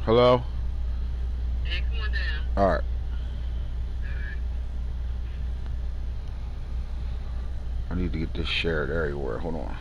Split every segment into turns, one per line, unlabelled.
Hello?
Hey, come on down.
Alright.
Alright.
I need to get this shared everywhere. Hold on.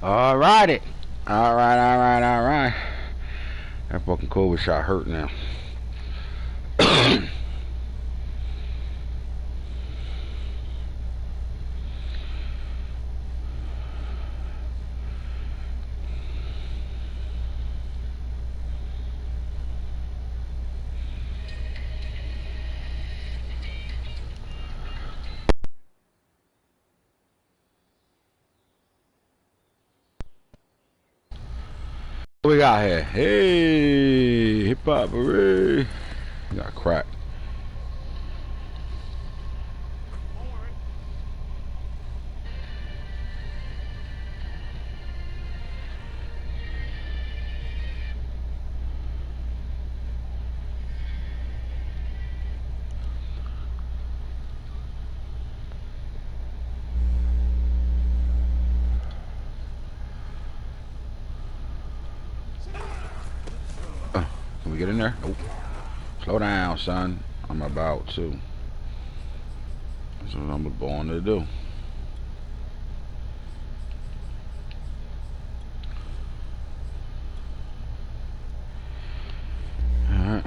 Alrighty. Alright. That fucking COVID shot hurt now. What we got here? Hey, hip hop, hooray! We got crack. Can we get in there? Nope. Slow down, son. I'm about to. That's what I'm born to do. Alright.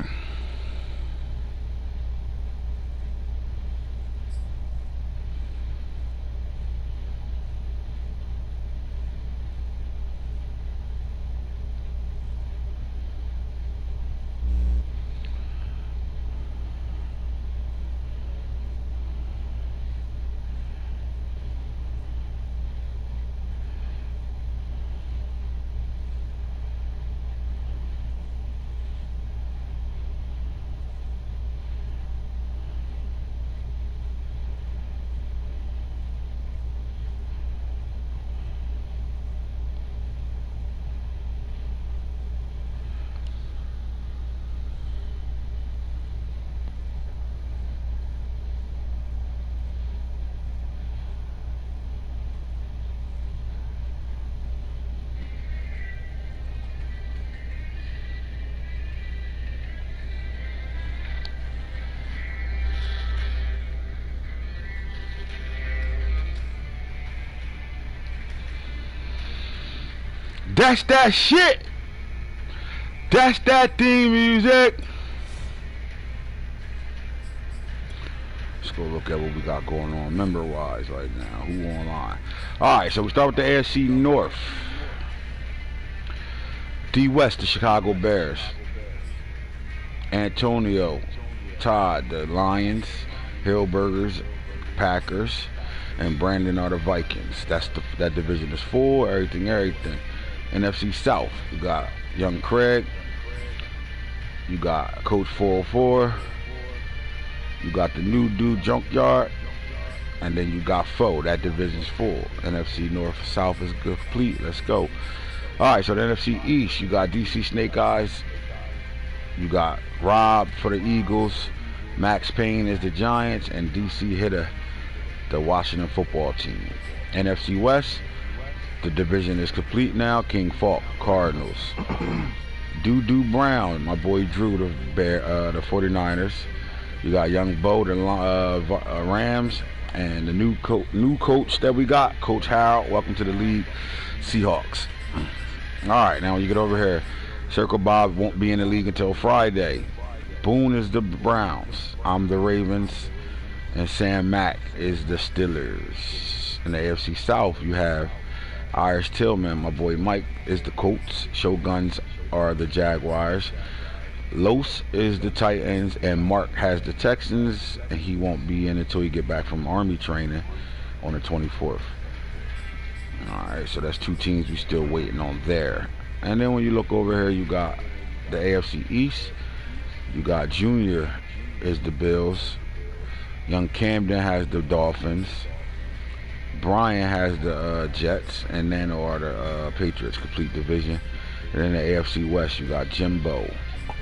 That's that shit. That's that theme music. Let's go look at what we got going on member-wise right now. Who online? Alright, so we start with the AFC North. D West, the Chicago Bears. Antonio, Todd, the Lions. Hillburgers, Packers. And Brandon are the Vikings. That division is full. Everything. NFC South, you got Young Craig, you got Coach 404, you got the new dude Junkyard, and then you got Foe. That division's full. NFC North South is complete. Let's go. Alright, so the NFC East, you got DC Snake Eyes, you got Rob for the Eagles, Max Payne is the Giants, and DC Hitter, the Washington football team. NFC West, the division is complete now. King Falk, Cardinals. Doo Brown, my boy Drew, the 49ers. You got Young Bo, the Rams. And the new coach that we got, Coach Harold, welcome to the league, Seahawks. Alright, now when you get over here, Circle Bob won't be in the league until Friday. Boone is the Browns. I'm the Ravens. And Sam Mack is the Steelers. In the AFC South, you have Irish Tillman, my boy Mike, is the Colts. Shoguns are the Jaguars. Los is the Titans, and Mark has the Texans, and he won't be in until he get back from Army training on the 24th. Alright, so that's two teams we still waiting on there. And then when you look over here, you got the AFC East. You got Junior is the Bills. Young Camden has the Dolphins. Brian has the Jets, and Nano are the Patriots, complete division. And then the AFC West, you got Jimbo,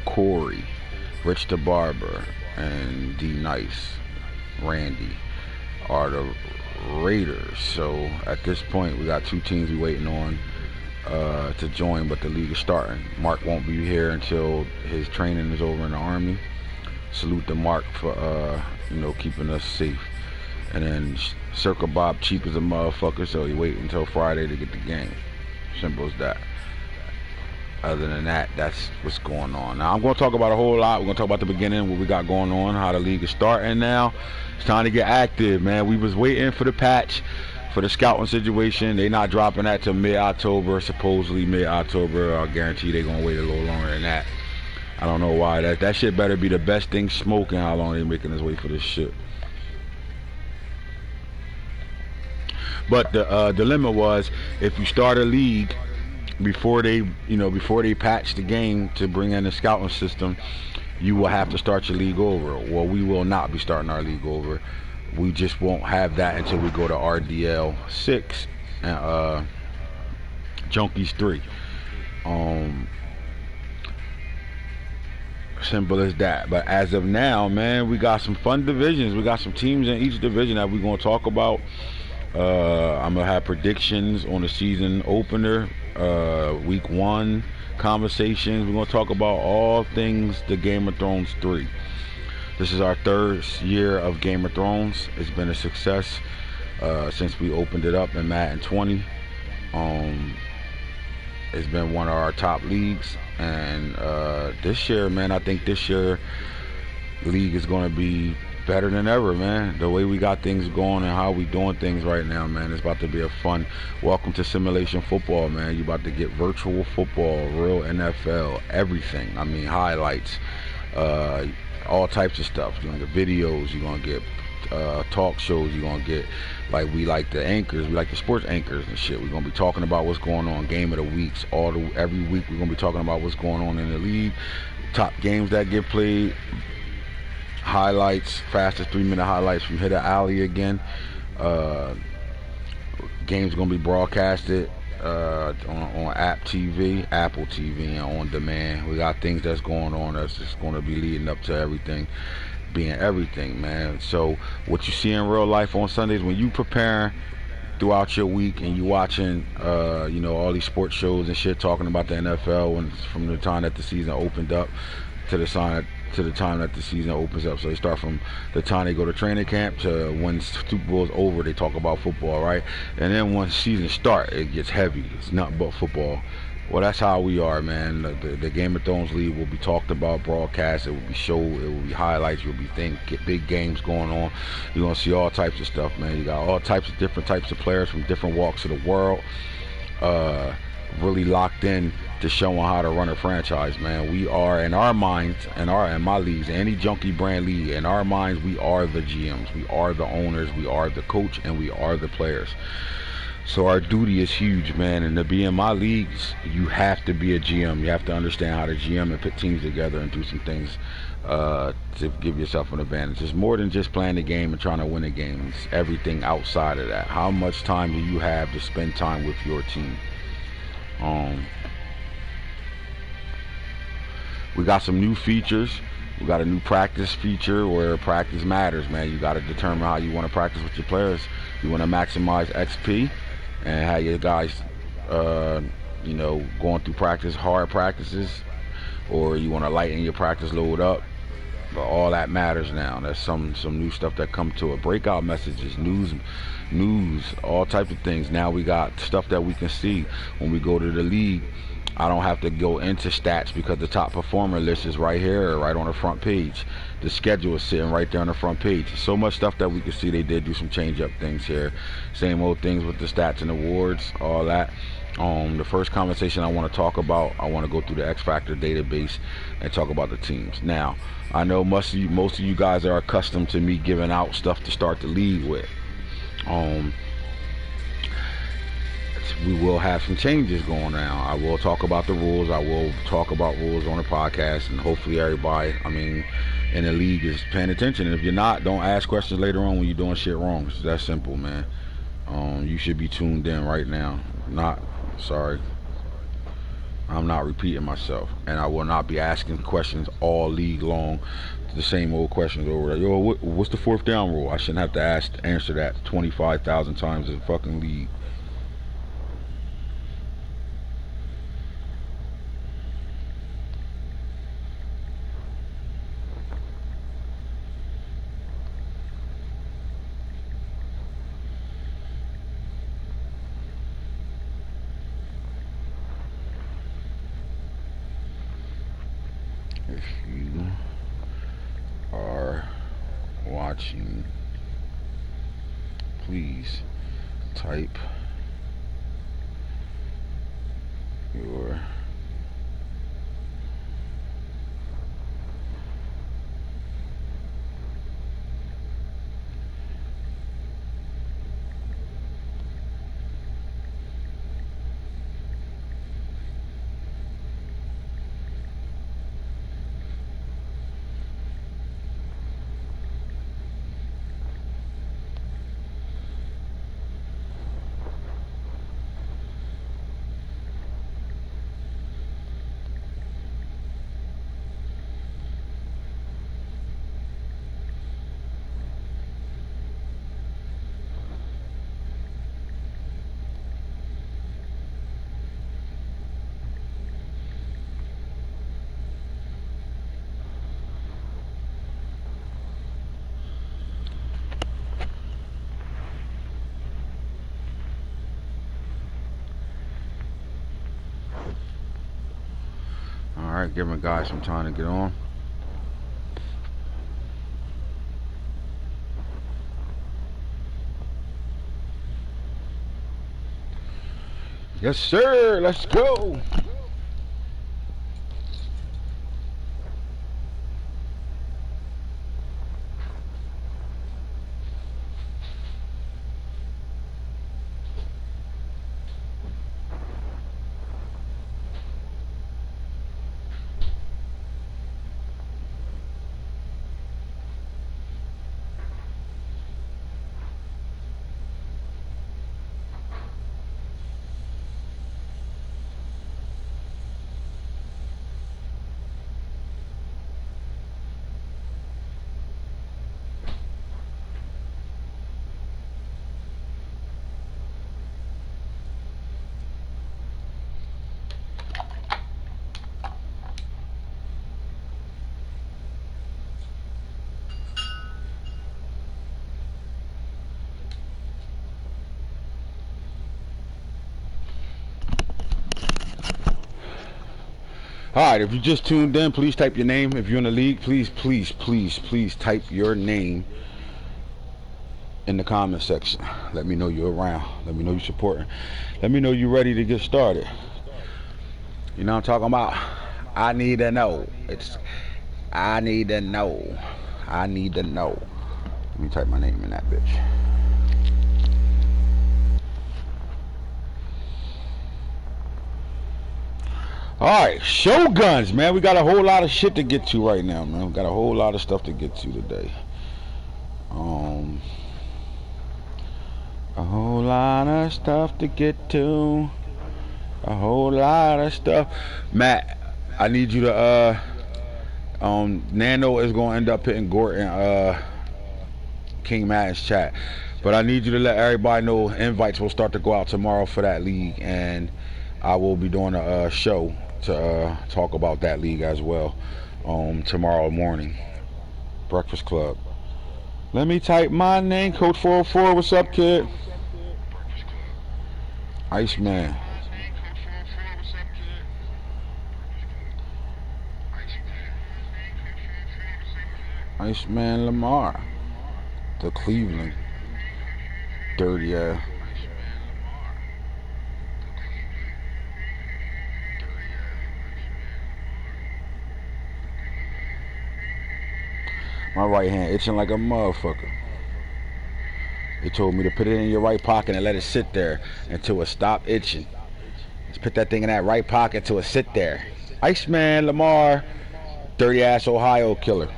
Corey, Rich the Barber, and D Nice, Randy are the Raiders. So at this point, we got two teams we waiting on to join, but the league is starting. Mark won't be here until his training is over in the Army. Salute to Mark for keeping us safe. And then Circle Bob cheap as a motherfucker, so he wait until Friday to get the game. Simple as that. Other than that, that's what's going on. Now, I'm going to talk about a whole lot. We're going to talk about the beginning, what we got going on, how the league is starting now. It's time to get active, man. We was waiting for the patch for the scouting situation. They not dropping that till mid-October, supposedly mid-October. I guarantee they're going to wait a little longer than that. I don't know why. That shit better be the best thing smoking, how long they making us wait for this shit. But the dilemma was, if you start a league before they patch the game to bring in the scouting system, you will have to start your league over. Well, we will not be starting our league over. We just won't have that until we go to RDL 6 and Junkies 3. Simple as that. But as of now, man, we got some fun divisions. We got some teams in each division that we're going to talk about. I'm going to have predictions on the season opener, week 1 conversations. We're going to talk about all things the Game of Thrones 3. This is our 3rd year of Game of Thrones. It's been a success since we opened it up in Madden 20. It's been one of our top leagues. And this year, man, I think this year league is going to be better than ever, man. The way we got things going and how we doing things right now, man, it's about to be a fun. Welcome to simulation football, man. You about to get virtual football, real NFL, everything. I mean, highlights, all types of stuff. You're gonna get videos. You're gonna get talk shows. You're gonna get, like, we like the anchors. We like the sports anchors and shit. We're gonna be talking about what's going on, game of the weeks. Every week we're gonna be talking about what's going on in the league, top games that get played. Highlights, fastest 3-minute highlights from Hit Alley again. Games gonna be broadcasted on Apple TV, and on demand. We got things that's going on that's just gonna be leading up to everything being everything, man. So what you see in real life on Sundays, when you preparing throughout your week and you watching all these sports shows and shit talking about the NFL, when from the time that the season opened up to the time that the season opens up. So they start from the time they go to training camp to when Super Bowl is over, they talk about football, right? And then once season start, it gets heavy. It's nothing but football. Well, that's how we are, man. The Game of Thrones league will be talked about, broadcast. It will be showed. It will be highlights. You'll be get big games going on. You're gonna see all types of stuff, man. You got all types of different types of players from different walks of the world. Really locked in to showing how to run a franchise, man. We are, in our minds, in my leagues, any junkie brand league, in our minds, we are the GMs, we are the owners, we are the coach, and we are the players. So our duty is huge, man. And to be in my leagues, you have to be a GM. You have to understand how to GM and put teams together and do some things to give yourself an advantage. It's more than just playing the game and trying to win a game. It's everything outside of that. How much time do you have to spend time with your team? We got some new features. We got a new practice feature where practice matters, man. You got to determine how you want to practice with your players. You want to maximize XP and have your guys, going through hard practices, or you want to lighten your practice load up. But all that matters now. There's some new stuff that come to it. Breakout messages, news, all types of things. Now we got stuff that we can see when we go to the league. I don't have to go into stats because the top performer list is right here, right on the front page. The schedule is sitting right there on the front page. So much stuff that we can see. They did do some change up things here. Same old things with the stats and awards, all that. The first conversation I want to talk about, I want to go through the X Factor database and talk about the teams. Now, I know most of you guys are accustomed to me giving out stuff to start the league with. We will have some changes going on. I will talk about the rules. I will talk about rules on the podcast, and hopefully everybody, in the league is paying attention. And if you're not, don't ask questions later on when you're doing shit wrong. It's that simple, man. You should be tuned in right now. I'm not repeating myself, and I will not be asking questions all league long, the same old questions over there. Yo, what's the 4th down rule? I shouldn't have to answer that 25,000 times in the fucking league. If you are watching, please type your Alright, give my guys some time to get on. Yes, sir. Let's go. Alright, if you just tuned in, please type your name. If you're in the league, please type your name in the comment section. Let me know you're around. Let me know you're supporting. Let me know you're ready to get started. You know what I'm talking about? I need to know. I need to know. I need to know. Let me type my name in that bitch. Alright, Shoguns, man. We got a whole lot of shit to get to right now, man. We got a whole lot of stuff to get to today. A whole lot of stuff to get to. A whole lot of stuff. Matt, I need you to Nano is gonna end up hitting Gort in King Madden's chat. But I need you to let everybody know invites will start to go out tomorrow for that league, and I will be doing a show to talk about that league as well tomorrow morning. Breakfast Club. Let me type my name, Coach 404. What's up, kid? Iceman. Iceman Lamar. The Cleveland. Dirty ass. My right hand itching like a motherfucker. They told me to put it in your right pocket and let it sit there until it stopped itching. Just put that thing in that right pocket until it sit there. Iceman Lamar, dirty ass Ohio killer.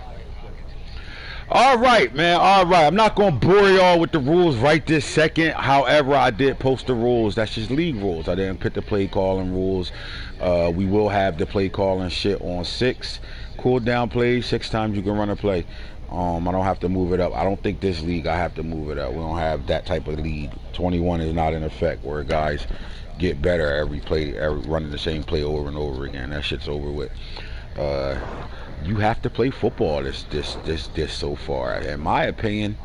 All right, man. All right. I'm not going to bore y'all with the rules right this second. However, I did post the rules. That's just league rules. I didn't put the play calling rules. We will have the play calling shit on 6. Cool down plays. 6 times you can run a play. I don't have to move it up. I don't think this league I have to move it up. We don't have that type of lead. 21 is not in effect where guys get better every play, running the same play over and over again. That shit's over with. You have to play football this so far. In my opinion,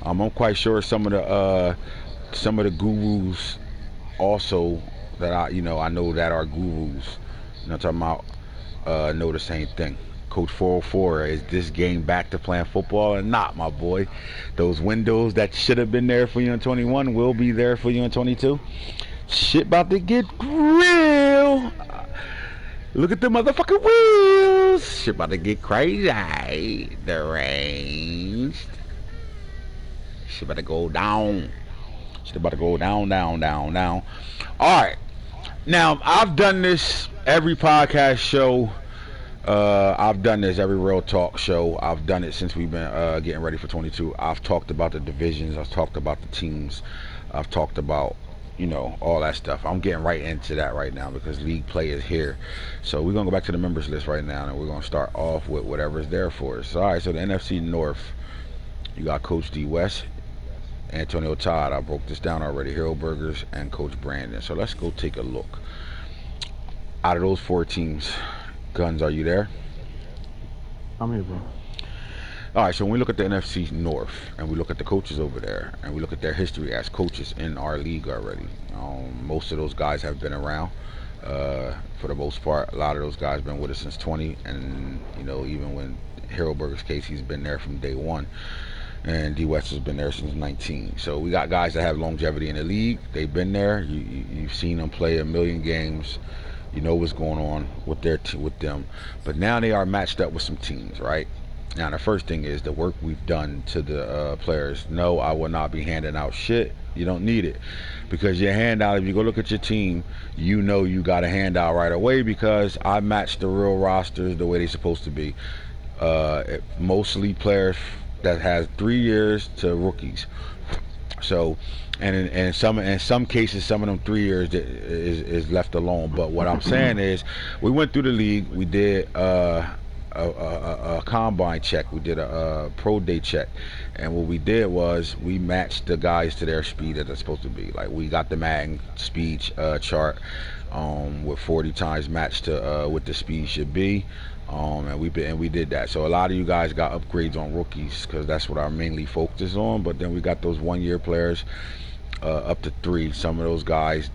I'm quite sure some of the gurus also that I know that are gurus. You know what I'm talking about? Know the same thing. Coach 404, is this game back to playing football or not, my boy? Those windows that should have been there for you in 21 will be there for you in 22. Shit about to get real. Look at the motherfucking wheels. Shit about to get crazy. Deranged. Shit about to go down. Shit about to go down, down, down, down. All right. Now, I've done this every podcast show. I've done this every Real Talk show. I've done it since we've been getting ready for 22. I've talked about the divisions. I've talked about the teams. I've talked about, all that stuff. I'm getting right into that right now because league play is here. So we're going to go back to the members list right now, and we're going to start off with whatever's there for us. All right, so the NFC North, you got Coach D West, Antonio Todd. I broke this down already. Hero Burgers and Coach Brandon. So let's go take a look. Out of those 4 teams, Guns, are you there?
I'm here, bro.
All right, so when we look at the NFC North and we look at the coaches over there and we look at their history as coaches in our league already, most of those guys have been around. For the most part, a lot of those guys been with us since 20, and even when Hero Burger's case, he's been there from day one, and D West has been there since 19. So we got guys that have longevity in the league. They've been there. You've seen them play a million games. You know what's going on with with them, but now they are matched up with some teams, right? Now the first thing is the work we've done to the players. No, I will not be handing out shit. You don't need it, because your handout, if you go look at your team, you got a handout right away, because I matched the real rosters the way they're supposed to be. Mostly players that has 3 years to rookies. So, and in some cases, some of them 3 years is left alone. But what I'm saying is, we went through the league. We did a combine check. We did a pro day check, and what we did was we matched the guys to their speed that they're supposed to be. Like, we got the Madden speed chart with 40 times matched to what the speed should be. And we did that. So a lot of you guys got upgrades on rookies, because that's what our mainly focus is on. But then we got those 1 year players up to 3. Some of those guys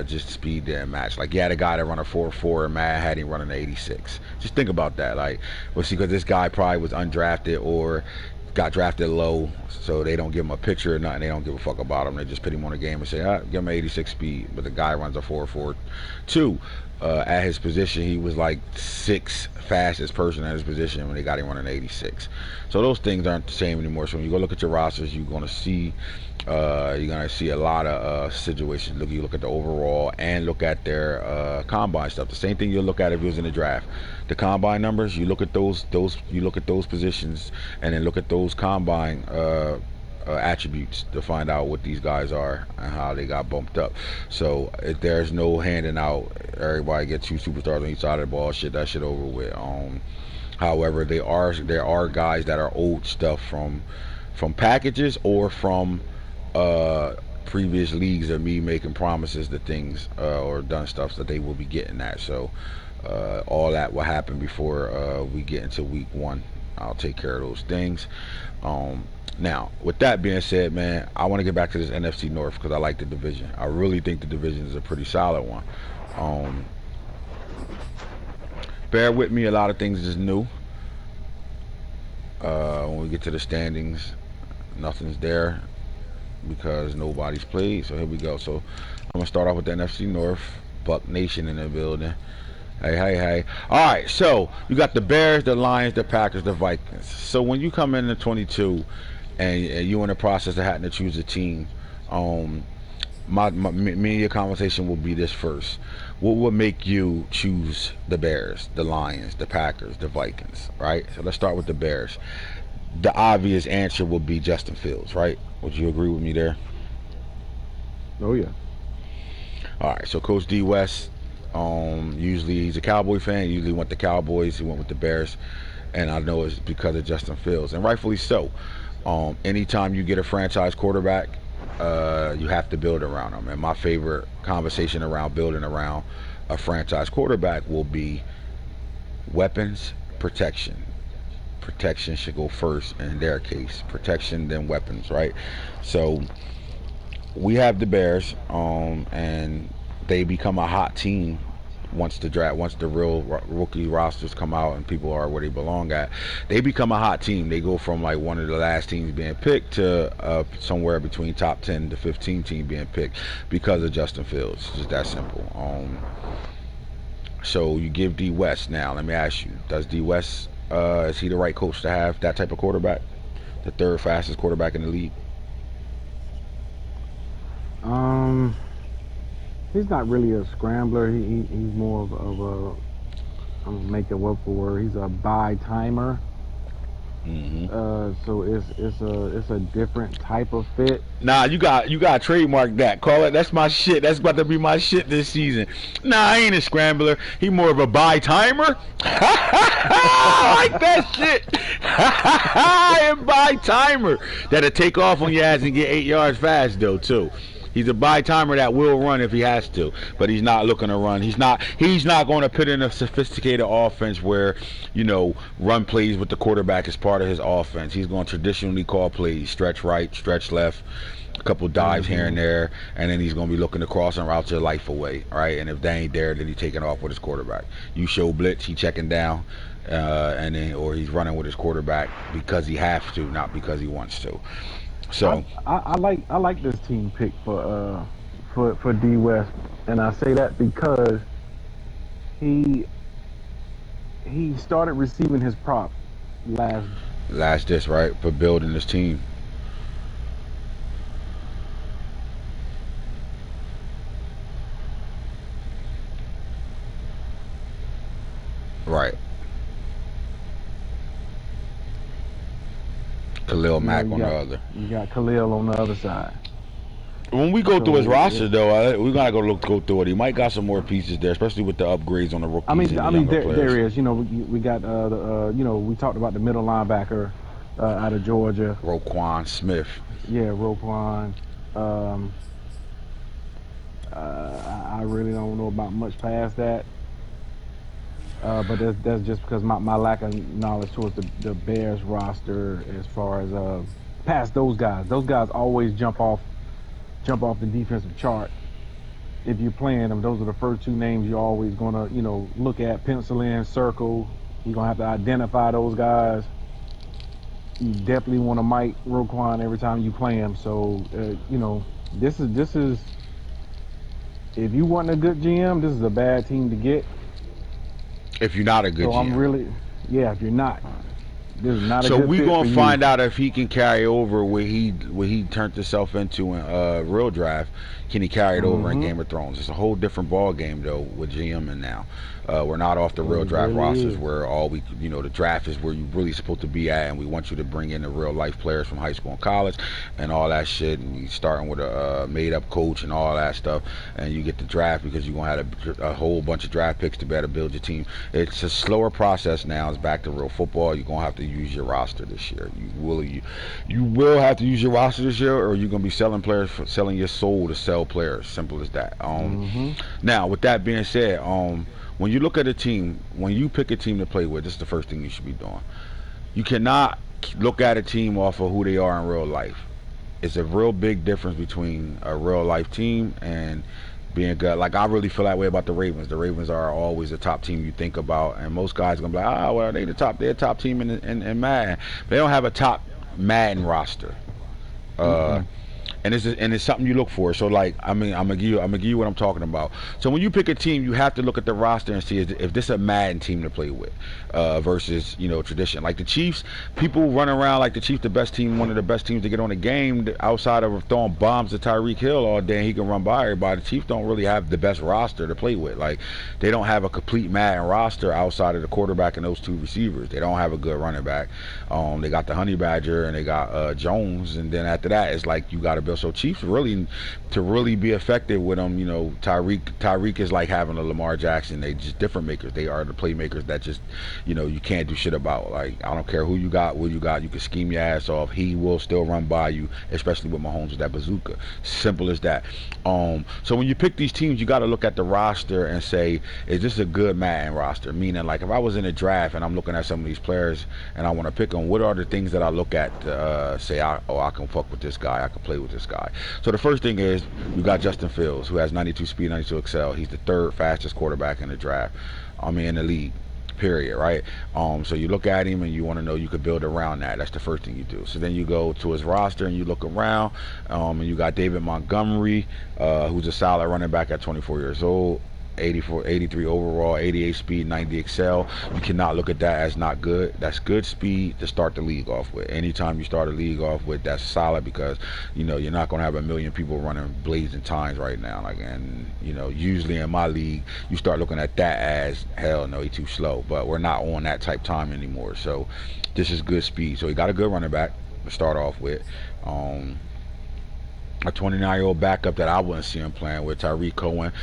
just speed didn't match. Like, you had a guy that run a 4.4 and Matt had him running an 86. Just think about that. Like, well, see, because this guy probably was undrafted or got drafted low, so they don't give him a picture or nothing. They don't give a fuck about him. They just put him on a game and say, give him an 86 speed. But the guy runs a 4.42. At his position, he was like 6th fastest person at his position when they got him running 86. So those things aren't the same anymore. So when you go look at your rosters, you're gonna see a lot of situations. You look at the overall and look at their combine stuff. The same thing you'll look at if you was in the draft. The combine numbers, you look at those you look at those positions, and then look at those combine attributes to find out what these guys are and how they got bumped up. So if there's no handing out, everybody get 2 superstars on each side of the ball. That shit over with. However, there are guys that are old stuff from packages or from previous leagues of me making promises to things or done stuff that they will be getting at. So all that will happen before we get into week 1. I'll take care of those things. Now, with that being said, man, I want to get back to this NFC North because I like the division. I really think the division is a pretty solid one. Bear with me, a lot of things is new. When we get to the standings, nothing's there because nobody's played. So here we go. So I'm going to start off with the NFC North. Buck Nation in the building. Hey. All right, so you got the Bears, the Lions, the Packers, the Vikings. So when you come into 22 and you're in the process of having to choose a team, me and your conversation will be this first. What would make you choose the Bears, the Lions, the Packers, the Vikings, right? So let's start with the Bears. The obvious answer will be Justin Fields, right? Would you agree with me there?
Oh, yeah.
All right, so Coach D West, usually he's a Cowboy fan. He usually went the Cowboys. He went with the Bears, and I know it's because of Justin Fields, and rightfully so. Anytime you get a franchise quarterback, you have to build around him. And my favorite conversation around building around a franchise quarterback will be weapons, protection. Protection should go first in their case. Protection, then weapons, right? So we have the Bears, and they become a hot team once the real rookie rosters come out and people are where they belong at, they become a hot team. They go from like one of the last teams being picked to somewhere between top 10 to 15 team being picked because of Justin Fields. It's just that simple. So you give D West now. Let me ask you: does D West is he the right coach to have that type of quarterback, the third fastest quarterback in the league?
He's not really a scrambler. He's more of a, I'm gonna make a word for word. He's a buy timer. So it's a different type of fit.
Nah, you got trademark that. Call it. That's my shit. That's about to be my shit this season. Nah, I ain't a scrambler. He more of a buy timer. I like that shit. I am buy timer. That'll take off on your ass and get 8 yards fast though too. He's a buy timer that will run if he has to, but he's not looking to run. He's not going to put in a sophisticated offense where, run plays with the quarterback is part of his offense. He's going to traditionally call plays, stretch right, stretch left, a couple dives here and there, and then he's going to be looking to cross and route your life away, right? And if they ain't there, then he's taking off with his quarterback. You show blitz, he checking down, or he's running with his quarterback because he has to, not because he wants to. So
I like this team pick for D West, and I say that because he started receiving his prop last
this right for building this team. Right. Khalil Mack on the other.
You got Khalil on the other side.
When we go through his roster, though, we gotta go through it. He might got some more pieces there, especially with the upgrades on the rookies.
I mean, there is. We got we talked about the middle linebacker out of Georgia,
Roquan Smith.
Yeah, Roquan. I really don't know about much past that. But that's just because my lack of knowledge towards the Bears roster as far as past those guys. Those guys always jump off the defensive chart. If you're playing them, those are the first two names you're always gonna look at, pencil in, circle. You're gonna have to identify those guys. You definitely want to mic Roquan every time you play him. So this is if you want a good GM, this is a bad team to get.
If you're not a good GM.
If you're not. This is not a
so
good
we
fit
gonna
for
find
you.
out if he can carry over what he turned himself into in real draft. Can he carry it over in Game of Thrones? It's a whole different ball game though with GMing now. We're not off the real draft rosters where all we the draft is where you really supposed to be at, and we want you to bring in the real life players from high school and college and all that shit, and you starting with a made up coach and all that stuff, and you get the draft because you're gonna have a whole bunch of draft picks to better build your team. It's a slower process now. It's back to real football. You're gonna have to use your roster this year. You will have to use your roster this year, or you're gonna be selling your soul to sell players. Simple as that. Now, with that being said, when you look at a team, when you pick a team to play with, this is the first thing you should be doing. You cannot look at a team off of who they are in real life. It's a real big difference between a real life team and being good. Like, I really feel that way about the Ravens. The Ravens are always the top team you think about, and most guys are gonna be like, they're a top team in Madden. They don't have a top Madden roster. And it's something you look for. So I'm gonna give you what I'm talking about. So when you pick a team, you have to look at the roster and see if this is a Madden team to play with versus tradition. Like the Chiefs, people run around like the Chiefs the best team, one of the best teams to get on the game outside of throwing bombs to Tyreek Hill all day and he can run by everybody. The Chiefs don't really have the best roster to play with. Like, they don't have a complete Madden roster outside of the quarterback and those two receivers. They don't have a good running back. They got the Honey Badger and they got Jones, and then after that it's like you got to build. So Chiefs to really be effective with them, Tyreek is like having a Lamar Jackson. They just different makers. They are the playmakers that just you can't do shit about. Like, I don't care who you got, what you got. You can scheme your ass off. He will still run by you, especially with Mahomes with that bazooka. Simple as that. So when you pick these teams, you got to look at the roster and say, is this a good Madden roster? Meaning, like, if I was in a draft and I'm looking at some of these players and I want to pick them, what are the things that I look at to say, I can fuck with this guy, I can play with this this guy. So the first thing is you got Justin Fields, who has 92 speed, 92 excel. He's the third fastest quarterback in the draft. I mean, in the league. Period, right? So you look at him and you want to know you could build around that. That's the first thing you do. So then you go to his roster and you look around, and you got David Montgomery, who's a solid running back at 24 years old. 84, 83 overall, 88 speed, 90 excel. You cannot look at that as not good. That's good speed to start the league off with. Anytime you start a league off with, that's solid because you're not going to have a million people running blazing times right now. And usually in my league, you start looking at that as hell no, he's too slow. But we're not on that type time anymore. So this is good speed. So he got a good running back to start off with. A 29-year-old backup that I wouldn't see him playing with, Tyreek Cohen.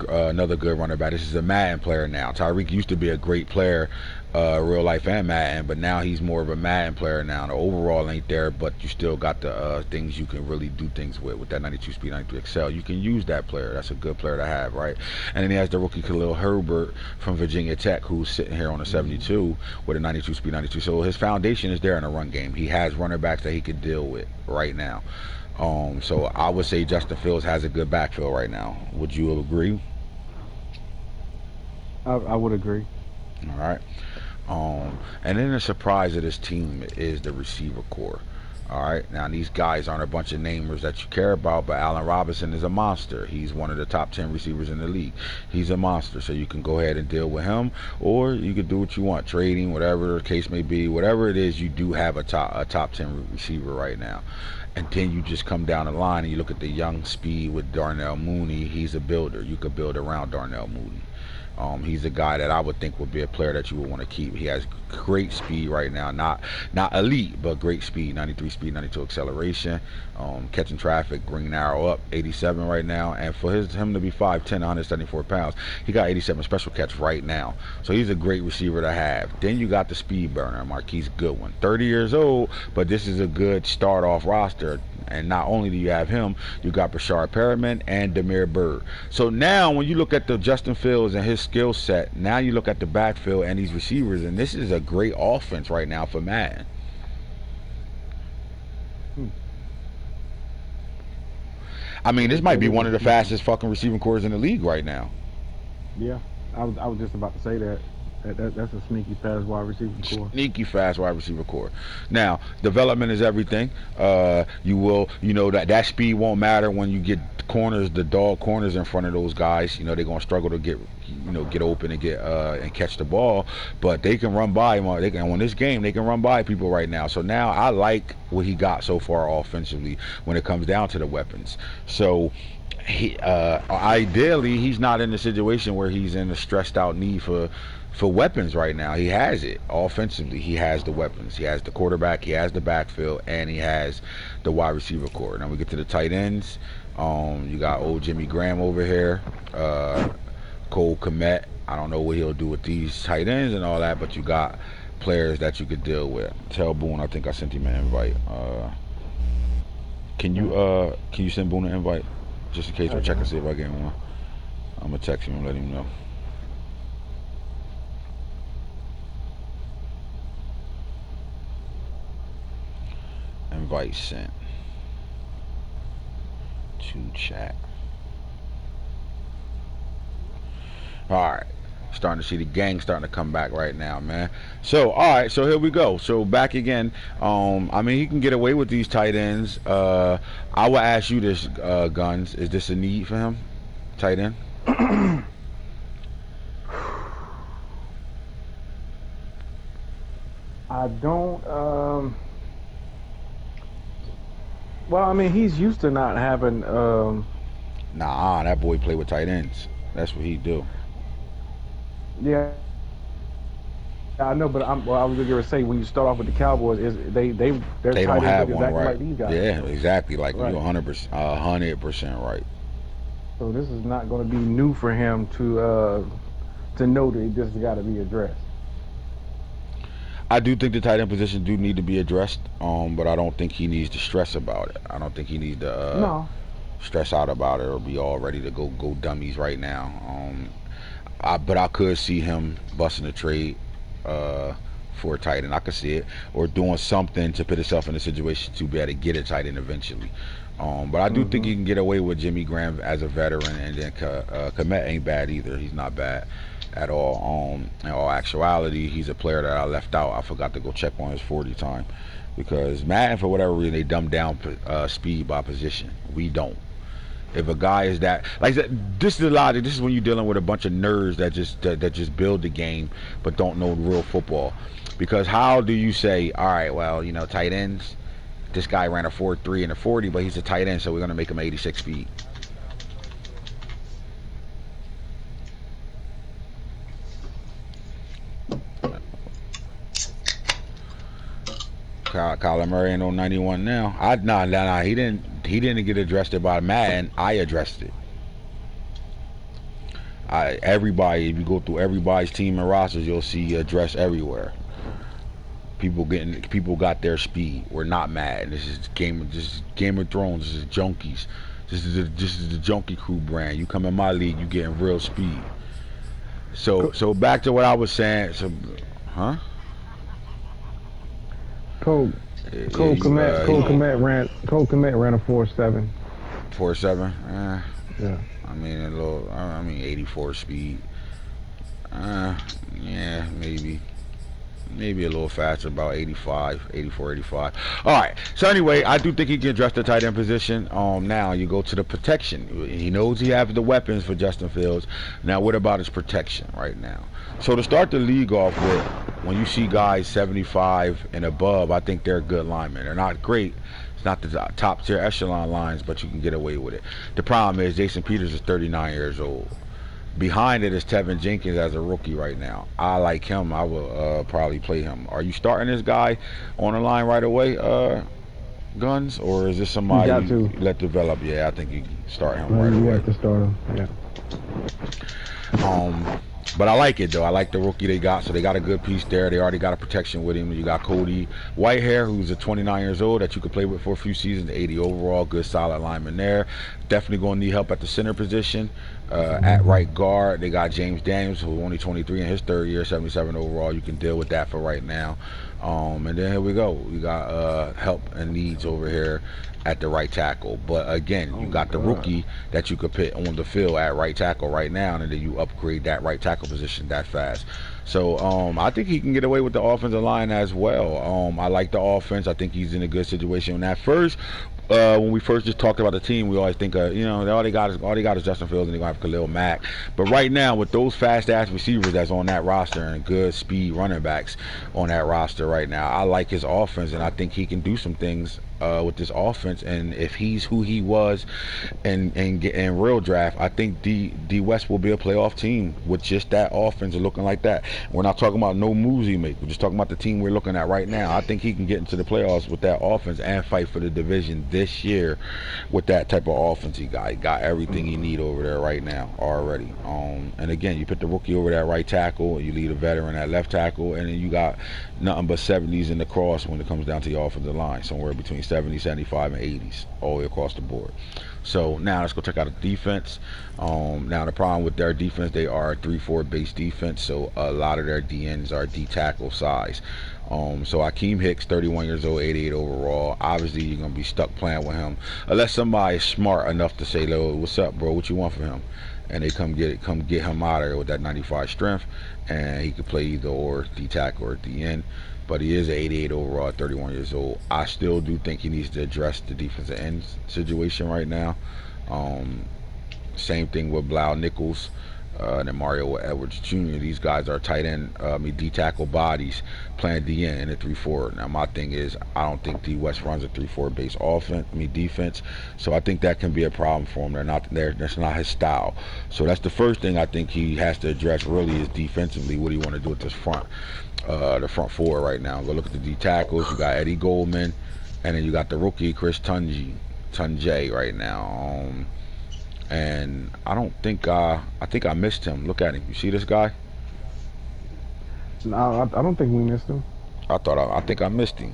Another good running back. This is a Madden player now. Tyreek used to be a great player, real life and Madden, but now he's more of a Madden player now. The overall ain't there, but you still got the things you can really do things with that 92 speed, 93 excel. You can use that player. That's a good player to have, right? And then he has the rookie Khalil Herbert from Virginia Tech, who's sitting here on a 72 with a 92 speed, 92. So his foundation is there in the run game. He has running backs that he could deal with right now. So I would say Justin Fields has a good backfield right now. Would you agree?
I would agree.
All right. And then the surprise of this team is the receiver core. All right. Now, these guys aren't a bunch of namers that you care about, but Allen Robinson is a monster. He's one of the top 10 receivers in the league. He's a monster. So you can go ahead and deal with him, or you could do what you want, trading, whatever the case may be. Whatever it is, you do have a top 10 receiver right now. And then you just come down the line and you look at the young speed with Darnell Mooney. He's a builder. You could build around Darnell Mooney. He's a guy that I would think would be a player that you would want to keep. He has great speed right now, not elite, but great speed. 93 speed, 92 acceleration, catching traffic, green arrow up, 87 right now. And for him to be 5'10", 174 pounds, he got 87 special catch right now. So he's a great receiver to have. Then you got the speed burner, Marquise Goodwin, 30 years old, but this is a good start off roster. And not only do you have him, you got Brashard Perriman and Damiere Byrd. So now when you look at the Justin Fields and his skill set, now you look at the backfield and these receivers, and this is a great offense right now for Madden. I mean, this might be one of the fastest fucking receiving cores in the league right now.
Yeah, I was just about to say that. That's a sneaky fast wide receiver core.
Sneaky fast wide receiver core. Now, development is everything. That speed won't matter when you get corners, the dog corners in front of those guys. They're gonna struggle to get open and get and catch the ball, but they can run by him. They can win this game. They can run by people right now. So now I like what he got so far offensively when it comes down to the weapons. So. Ideally, he's not in a situation where he's in a stressed out need for weapons right now. He has it offensively. He has the weapons. He has the quarterback. He has the backfield, and he has the wide receiver core. Now we get to the tight ends. You got old Jimmy Graham over here, Cole Kmet. I don't know what he'll do with these tight ends and all that, but you got players that you could deal with. Tell Boone, I think I sent him an invite. Can you send Boone an invite? Just in case, we'll check and see if I get one. I'm going to text him and let him know. Invite sent to chat. Alright. Starting to see the gang starting to come back right now, man. So, alright, so here we go. So back again. I mean, he can get away with these tight ends. I will ask you this, Guns. Is this a need for him? Tight end?
I don't well, I mean, he's used to not having
Nah, that boy play with tight ends. That's what he do.
Yeah, I know, but I was gonna say when you start off with the Cowboys, they
don't have one, right?
Like these guys.
Yeah, exactly. Like
right.
You're 100% right.
So this is not going to be new for him to know that this has got to be addressed.
I do think the tight end position do need to be addressed, but I don't think he needs to stress about it. I don't think he needs to stress out about it or be all ready to go dummies right now. But I could see him busting a trade for a tight end. I could see it, or doing something to put himself in a situation to be able to get a tight end eventually. But I do think
Hmm.
he can get away with Jimmy Graham as a veteran, and then Komet ain't bad either. He's not bad at all. In all actuality, he's a player that I left out. I forgot to go check on his 40 time because Madden, for whatever reason, they dumb down speed by position. We don't. If a guy is that like I said, this is the logic. This is when you're dealing with a bunch of nerds that just build the game but don't know real football. Because how do you say, all right, well, tight ends, this guy ran a 4.3 and a 40, but he's a tight end, so we're gonna make him 86 feet. Kyler Murray ain't on 91 now. Nah. He didn't get addressed by Madden. I addressed it. Everybody, if you go through everybody's team and rosters, you'll see address everywhere. People got their speed. We're not mad. This is Game of Thrones. This is Junkies. This is the Junkie Crew brand. You come in my league, you getting real speed. So back to what I was saying. So, huh?
Cole
Yeah,
Cole Komet ran a 4.7.
4.7.
Yeah.
I mean 84 speed. Yeah, maybe a little faster, about 85, 84, 85. All right. So anyway, I do think he can address the tight end position. Now you go to the protection. He knows he has the weapons for Justin Fields. Now what about his protection right now? So to start the league off with, when you see guys 75 and above, I think they're good linemen. They're not great. It's not the top tier echelon lines, but you can get away with it. The problem is Jason Peters is 39 years old. Behind it is Tevin Jenkins as a rookie right now. I like him. I will probably play him. Are you starting this guy on the line right away, Guns? Or is this
You
somebody
got to.
you let develop? Yeah, I think you can start him right
You
away.
have to start him. Yeah.
Um, but I like it though. I like the rookie they got. So they got a good piece there. They already got a protection with him. You got Cody Whitehair, who's a 29 years old that you could play with for a few seasons. 80 overall, good solid lineman there. Definitely going to need help at the center position. At right guard, they got James Daniels, who's only 23 in his third year, 77 overall. You can deal with that for right now. And then here we go. We got help and needs over here at the right tackle. But again, you got the rookie that you could put on the field at right tackle right now, and then you upgrade that right tackle position that fast. So I think he can get away with the offensive line as well. I like the offense. I think he's in a good situation. When when we first just talked about the team, we always think, all they got is Justin Fields, and they're gonna have Khalil Mack. But right now, with those fast ass receivers that's on that roster and good speed running backs on that roster right now, I like his offense, and I think he can do some things with this offense. And if he's who he was in real draft, I think D West will be a playoff team with just that offense looking like that. We're not talking about no moves he make. We're just talking about the team we're looking at right now. I think he can get into the playoffs with that offense and fight for the division this year with that type of offense he got. He got everything he need over there right now already. And again, you put the rookie over that right tackle, you leave a veteran at left tackle, and then you got nothing but 70s in the cross when it comes down to your offensive line, somewhere between 70, 75, and 80s, all the way across the board. So now let's go check out the defense. Now the problem with their defense, they are a 3-4 base defense, so a lot of their DNs are D tackle size. So Akeem Hicks, 31 years old, 88 overall. Obviously, you're gonna be stuck playing with him unless somebody's smart enough to say, "Lo, what's up, bro? What you want from him?" And they come get him out of there with that 95 strength, and he could play either or D tackle or DN. But he is an 88 overall at 31 years old. I still do think he needs to address the defensive end situation right now. Um, Same thing with Blau Nichols and Mario Edwards Jr. These guys are tight end, D tackle bodies playing DN in a 3-4. Now my thing is, I don't think D West runs a 3-4 base defense. So I think that can be a problem for him. That's not his style. So that's the first thing I think he has to address really is defensively. What do you want to do with this the front four right now? Go look at the D tackles. You got Eddie Goldman, and then you got the rookie Chris Tunjay right now. And I don't think I think I missed him. Look at him. You see this guy?
No, I don't think we missed him.
I think I missed him.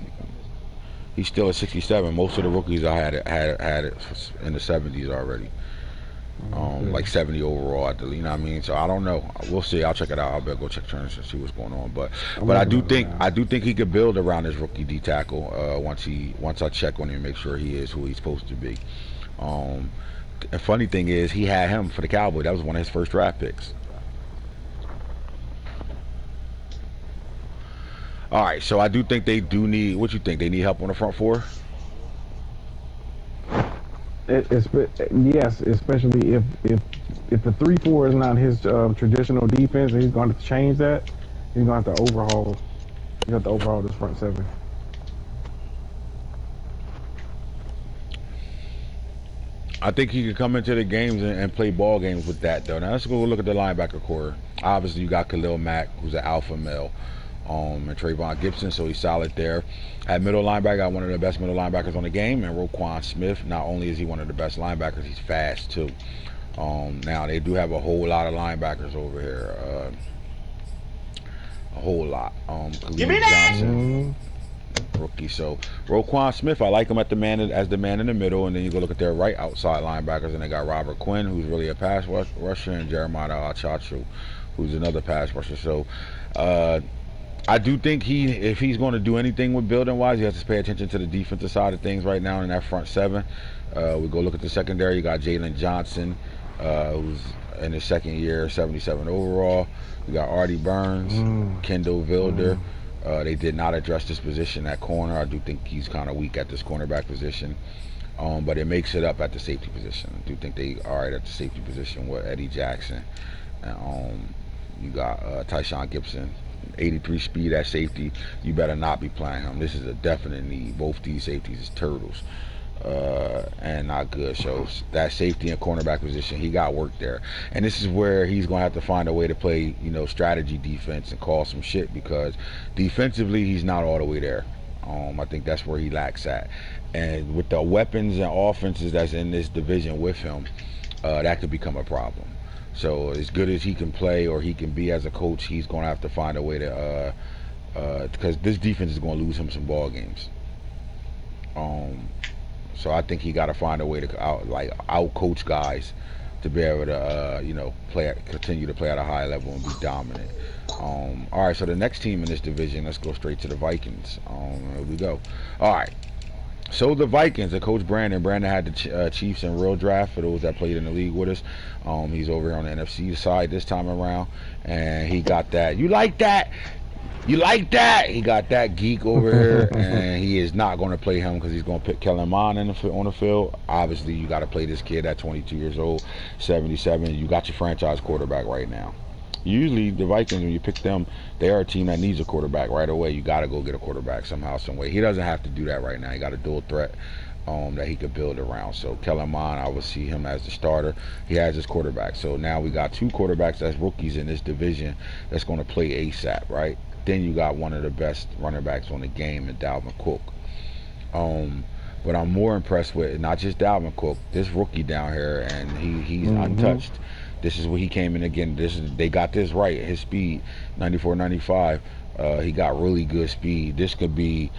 He's still at 67. Most of the rookies I had it in the 70s already.
Okay.
Like 70 overall at the, you know what I mean? So I don't know. We'll see. I'll check it out. I'll better go check turns and see what's going on.
I'm
But
looking at him now.
I do think he could build around his rookie D tackle once I check on him and make sure he is who he's supposed to be. Um, the funny thing is he had him for the Cowboys. That was one of his first draft picks. All right, so I do think they do need. What you think? They need help on the front four.
Yes, especially if the 3-4 is not his traditional defense, and he's going to change that. He's going to have to overhaul. You have to overhaul this front seven.
I think he could come into the games and play ball games with that though. Now let's go look at the linebacker core. Obviously, you got Khalil Mack, who's an alpha male, and Trayvon Gibson, so he's solid there. At middle linebacker, got one of the best middle linebackers on the game, and Roquan Smith. Not only is he one of the best linebackers, he's fast too. Now they do have a whole lot of linebackers over here, a whole lot.
Give me
Khalil
that.
Johnson, rookie. So Roquan Smith, I like him at the man as the man in the middle, and then you go look at their right outside linebackers, and they got Robert Quinn, who's really a pass rusher, and Jeremiah Achachu, who's another pass rusher. So I do think if he's going to do anything with building wise, he has to pay attention to the defensive side of things right now in that front seven. We go look at the secondary. You got Jalen Johnson, who's in his second year, 77 overall. You got Artie Burns, Kendall Vilder. They did not address this position at corner. I do think he's kind of weak at this cornerback position. But it makes it up at the safety position. I do think they are right at the safety position with Eddie Jackson. And, you got Tyshawn Gibson, 83 speed at safety. You better not be playing him. This is a definite need. Both these safeties is turtles. And not good. So that safety and cornerback position, he got work there. And this is where he's going to have to find a way to play, strategy defense and call some shit, because defensively he's not all the way there. I think that's where he lacks at. And with the weapons and offenses that's in this division with him, that could become a problem. So as good as he can play or he can be as a coach, he's going to have to find a way to, because this defense is going to lose him some ball games. So I think he got to find a way to out coach guys to be able to continue to play at a high level and be dominant. All right, so the next team in this division, let's go straight to the Vikings. Here we go. All right. So the Vikings, and Coach Brandon had the Chiefs in real draft for those that played in the league with us. He's over here on the NFC side this time around, and he got that. You like that? You like that? He got that geek over here, and he is not going to play him because he's going to pick Kellen Mond on the field. Obviously, you got to play this kid at 22 years old, 77. You got your franchise quarterback right now. Usually, the Vikings, when you pick them, they are a team that needs a quarterback right away. You got to go get a quarterback somehow, some way. He doesn't have to do that right now. He got a dual threat that he could build around. So Kellen Mond, I would see him as the starter. He has his quarterback. So now we got two quarterbacks that's rookies in this division that's going to play ASAP, right? Then you got one of the best running backs on the game in Dalvin Cook. But I'm more impressed with not just Dalvin Cook, this rookie down here, and he's untouched. This is where he came in again. They got this right. His speed, 94, 95. He got really good speed. This could be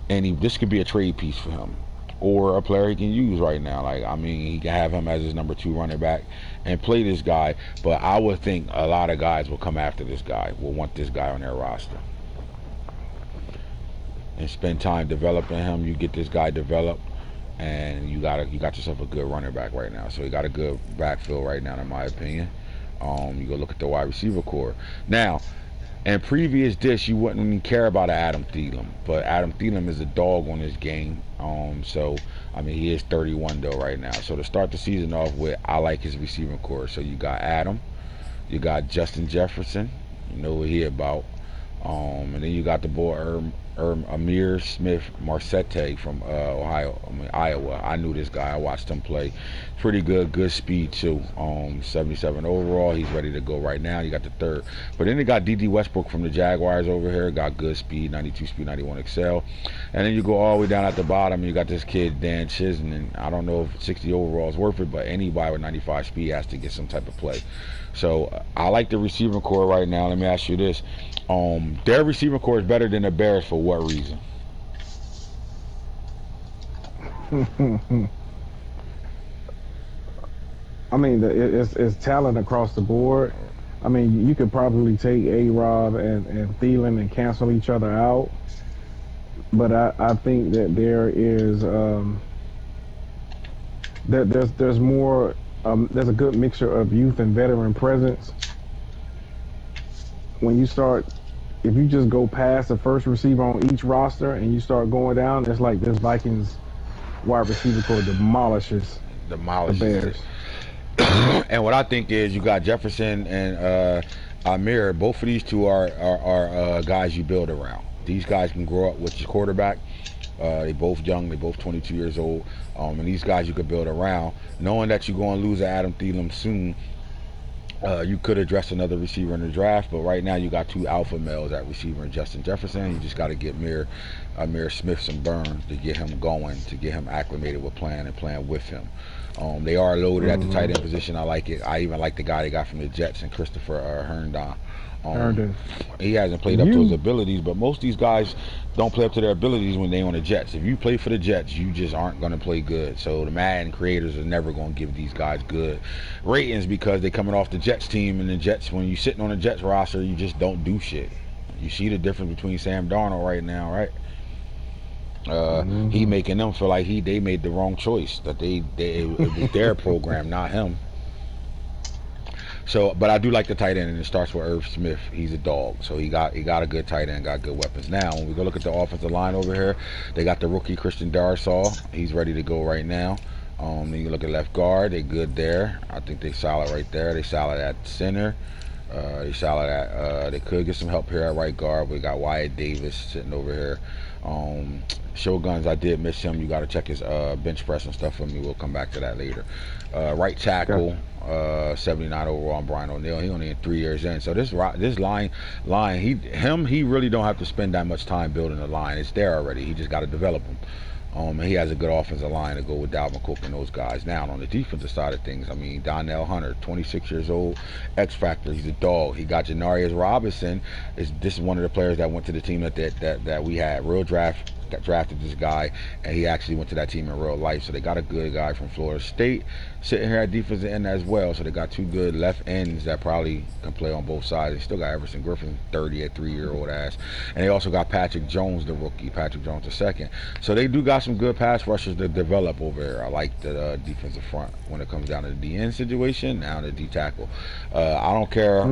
a trade piece for him, or a player he can use right now. He can have him as his number 2 running back and play this guy. But I would think a lot of guys will come after this guy, will want this guy on their roster, and spend time developing him. You get this guy developed, and you got yourself a good running back right now. So you got a good backfield right now, in my opinion. You go look at the wide receiver core now. In previous dish, you wouldn't even care about Adam Thielen, but Adam Thielen is a dog on this game. He is 31 though right now. So to start the season off with, I like his receiving core. So you got Adam, you got Justin Jefferson, you know what he about, and then you got the boy Amir Smith Marcette from Iowa. I knew this guy. I watched him play. Pretty good speed too. 77 overall. He's ready to go right now. You got the third. But then you got D.D. Westbrook from the Jaguars over here. Got good speed, 92 speed, 91 excel. And then you go all the way down at the bottom, and you got this kid, Dan Chisholm. And I don't know if 60 overall is worth it, but anybody with 95 speed has to get some type of play. So I like the receiving core right now. Let me ask you this. Their receiving core is better than the Bears for what reason?
I mean, it's talent across the board. I mean, you could probably take A-Rob and Thielen and cancel each other out, but I think that there is there's more there's a good mixture of youth and veteran presence. When you start, if you just go past the first receiver on each roster and you start going down, it's like this Vikings wide receiver core the
Demolishes it.
Bears.
And what I think is you got Jefferson and Amir. Both of these two are guys you build around. These guys can grow up with your quarterback. They both young. They both 22 years old. And these guys you could build around, knowing that you're going to lose Adam Thielen soon. You could address another receiver in the draft, but right now you got two alpha males at receiver and Justin Jefferson. You just got to get Amir Smith some burn to get him going, to get him acclimated with playing and playing with him. They are loaded at the tight end position. I like it. I even like the guy they got from the Jets and Christopher Herndon.
Herndon.
He hasn't played up to his abilities, but most of these guys don't play up to their abilities when they on the Jets. If you play for the Jets, you just aren't going to play good. So the Madden creators are never going to give these guys good ratings because they coming off the Jets team, and the Jets, when you're sitting on the Jets roster, you just don't do shit. You see the difference between Sam Darnold right now, right? He making them feel like they made the wrong choice, that it was their program, not him. So, but I do like the tight end, and it starts with Irv Smith. He's a dog, so he got a good tight end, got good weapons. Now, when we go look at the offensive line over here, they got the rookie Christian Darrisaw. He's ready to go right now. Then you look at left guard, they good there. I think they solid right there. They solid at center. They solid at. They could get some help here at right guard. We got Wyatt Davis sitting over here. Shoguns, I did miss him. You got to check his bench press and stuff for me. We'll come back to that later. Right tackle, 79 overall on Brian O'Neill. He only in 3 years in. So this line, he really don't have to spend that much time building a line. It's there already. He just got to develop them. And he has a good offensive line to go with Dalvin Cook and those guys. Now, on the defensive side of things, I mean, Donnell Hunter, 26 years old, X Factor. He's a dog. He got Janarius Robinson. This is one of the players that went to the team that we had. Real draft drafted this guy, and he actually went to that team in real life. So they got a good guy from Florida State sitting here at defensive end as well. So they got two good left ends that probably can play on both sides. They still got Everson Griffin, 30 at 3-year-old ass, and they also got Patrick Jones, the rookie, Patrick Jones the second. So they do got some good pass rushers to develop over there. I like the defensive front when it comes down to the D end situation. Now the D tackle, I don't care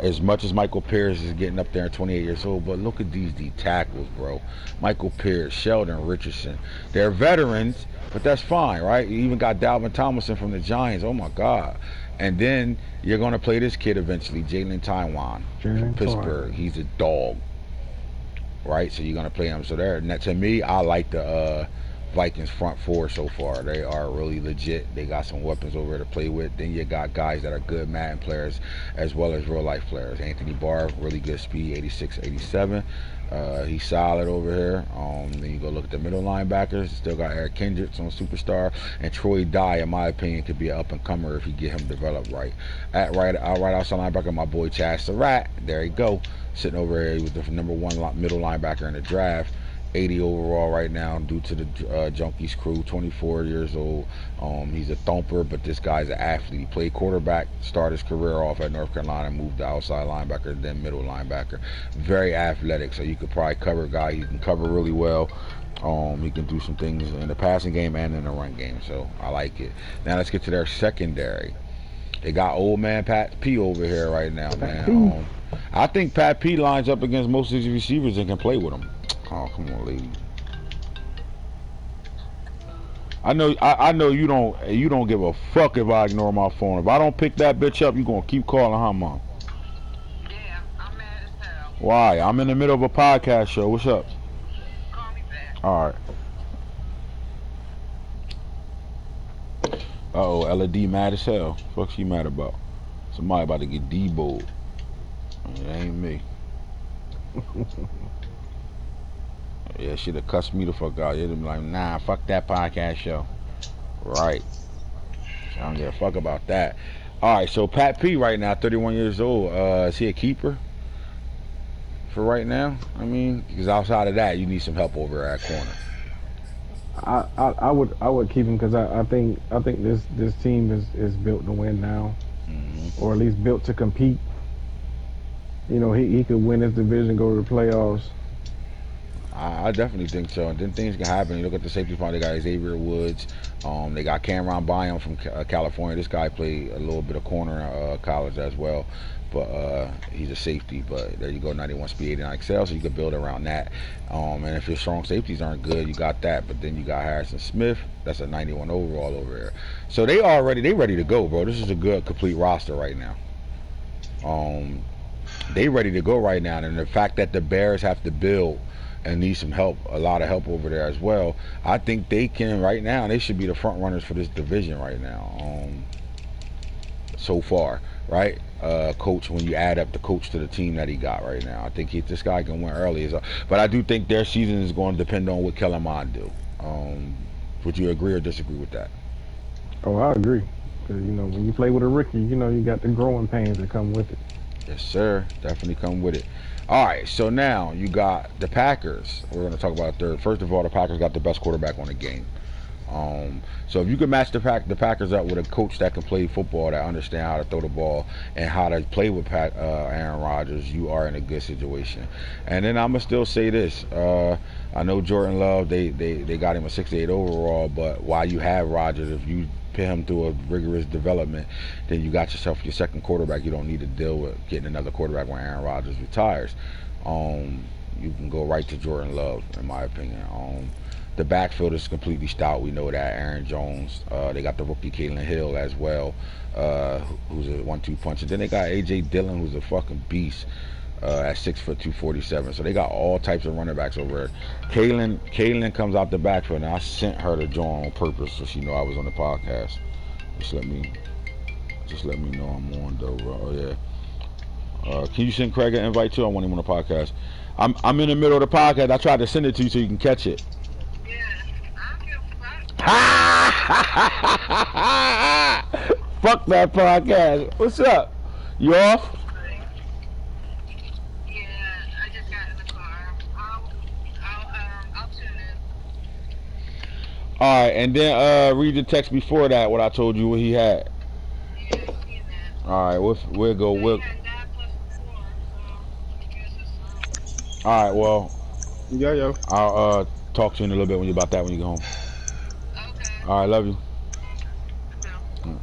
as much as Michael Pierce is getting up there at 28 years old, but look at these D tackles, bro. Michael Pierce, Sheldon Richardson. They're veterans, but that's fine, right? You even got Dalvin Tomlinson from the Giants. Oh my God. And then you're going to play this kid eventually, Jalen Taiwan from Pittsburgh. He's a dog, right? So you're going to play him. So there. To me, I like the Vikings front four so far. They are really legit. They got some weapons over there to play with. Then you got guys that are good Madden players as well as real life players. Anthony Barr, really good speed, 86, 87. He's solid over here. Then you go look at the middle linebackers. Still got Eric Kendricks on superstar, and Troy Dye, in my opinion, could be an up and comer if you get him developed right. Right outside linebacker, my boy Chaz Surratt. There you go, sitting over here with the #1 middle linebacker in the draft. 80 overall right now due to the Junkies crew, 24 years old. He's a thumper, but this guy's an athlete. He played quarterback, started his career off at North Carolina, moved to outside linebacker, then middle linebacker. Very athletic, so you could probably cover a guy. He can cover really well. He can do some things in the passing game and in the run game, so I like it. Now let's get to their secondary. They got old man Pat P over here right now, man. I think Pat P lines up against most of these receivers and can play with them. Oh, come on, lady. I know you don't give a fuck if I ignore my phone. If I don't pick that bitch up, you gonna keep calling her mom.
Yeah, I'm mad as hell.
Why? I'm in the middle of a podcast show. What's up?
Call me back.
Alright. Uh-oh, L.A.D. mad as hell. Fuck she mad about? Somebody about to get deboed. It ain't me. Yeah, she'd have cussed me the fuck out. You'd be like, nah, fuck that podcast show. Right. I don't give a fuck about that. Alright, so Pat P right now, 31 years old. Is he a keeper for right now? I mean, because outside of that, you need some help over at corner.
I would keep him because I think this team is built to win now,
Hmm.
or at least built to compete. You know, he could win his division, go to the playoffs.
I definitely think so. And then things can happen. You look at the safety spot. They got Xavier Woods. They got Cameron Byam from California. This guy played a little bit of corner college as well, but he's a safety. But there you go, 91 speed, 89 excel. So you can build around that. And if your strong safeties aren't good, you got that. But then you got Harrison Smith. That's a 91 overall over there. So they ready to go, bro. This is a good complete roster right now. Um, they ready to go right now, and the fact that the Bears have to build and need some help, a lot of help over there as well. I think they can right now. They should be the front runners for this division right now. So far, right? Coach, when you add up the coach to the team that he got right now, I think this guy can win early. But I do think their season is going to depend on what Kellen Mond do. Would you agree or disagree with that?
Oh, I agree. Because you know, when you play with a rookie, you know you got the growing pains that come with it.
Yes, sir. Definitely come with it. All right, so now you got the Packers. We're going to talk about third. First of all, the Packers got the best quarterback on the game. So if you can match the Packers up with a coach that can play football, that understand how to throw the ball and how to play with Aaron Rodgers, you are in a good situation. And then I'm gonna still say this: I know Jordan Love, they got him a 68 overall, but while you have Rodgers, if you put him through a rigorous development, then you got yourself your second quarterback. You don't need to deal with getting another quarterback when Aaron Rodgers retires. You can go right to Jordan Love, in my opinion. The backfield is completely stout. We know that. Aaron Jones. They got the rookie Kalen Hill as well, who's a 1-2 punch. And then they got A.J. Dillon, who's a fucking beast at 6 foot 247. So they got all types of running backs over there. Kalen comes out the backfield, and I sent her to join on purpose so she know I was on the podcast. Just let me know I'm on though, bro. Oh yeah. Can you send Craig an invite too? I want him on the podcast. I'm in the middle of the podcast. I tried to send it to you so you can catch it. Fuck that podcast. What's up? You off?
Yeah, I just got in the car. I'll tune in.
All right, and then read the text before that. What I told you, what he had.
Yeah, I seen that.
All right, we'll go.
So he had 9 plus 4, so I guess it's
All right, well,
Yeah, yo.
I'll talk to you in a little bit when you about that when you get home.
okay.
All right, love you.
So,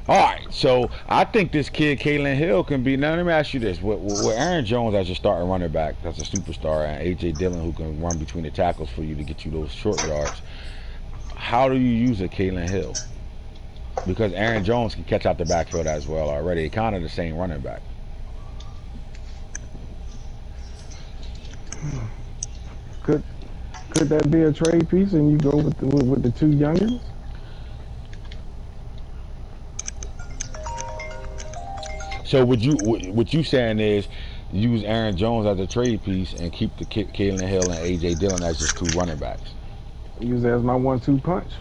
All right, so I think this kid Kalen Hill can be. Now let me ask you this: with Aaron Jones as your starting running back, that's a superstar, and A.J. Dillon who can run between the tackles for you to get you those short yards. How do you use a Kalen Hill? Because Aaron Jones can catch out the backfield as well already. Kind of the same running back.
Could that be a trade piece and you go with the two youngins?
So what you saying is use Aaron Jones as a trade piece and keep the Kalen Hill and A.J. Dillon as just two running backs.
Use it as my 1-2 punch.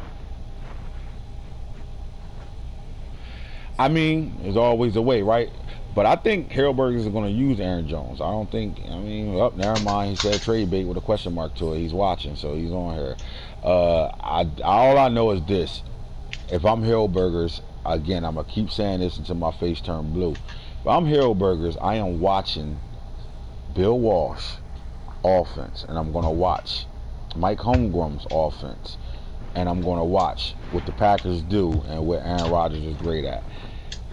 I mean, there's always a way, right? But I think Hellbergers are going to use Aaron Jones. I don't think. I mean, never mind. He said trade bait with a question mark to it. He's watching, so he's on here. All I know is this: if I'm Hellbergers, again, I'm gonna keep saying this until my face turn blue. If I'm Hellbergers, I am watching Bill Walsh offense, and I'm gonna watch Mike Holmgren's offense, and I'm gonna watch what the Packers do and what Aaron Rodgers is great at.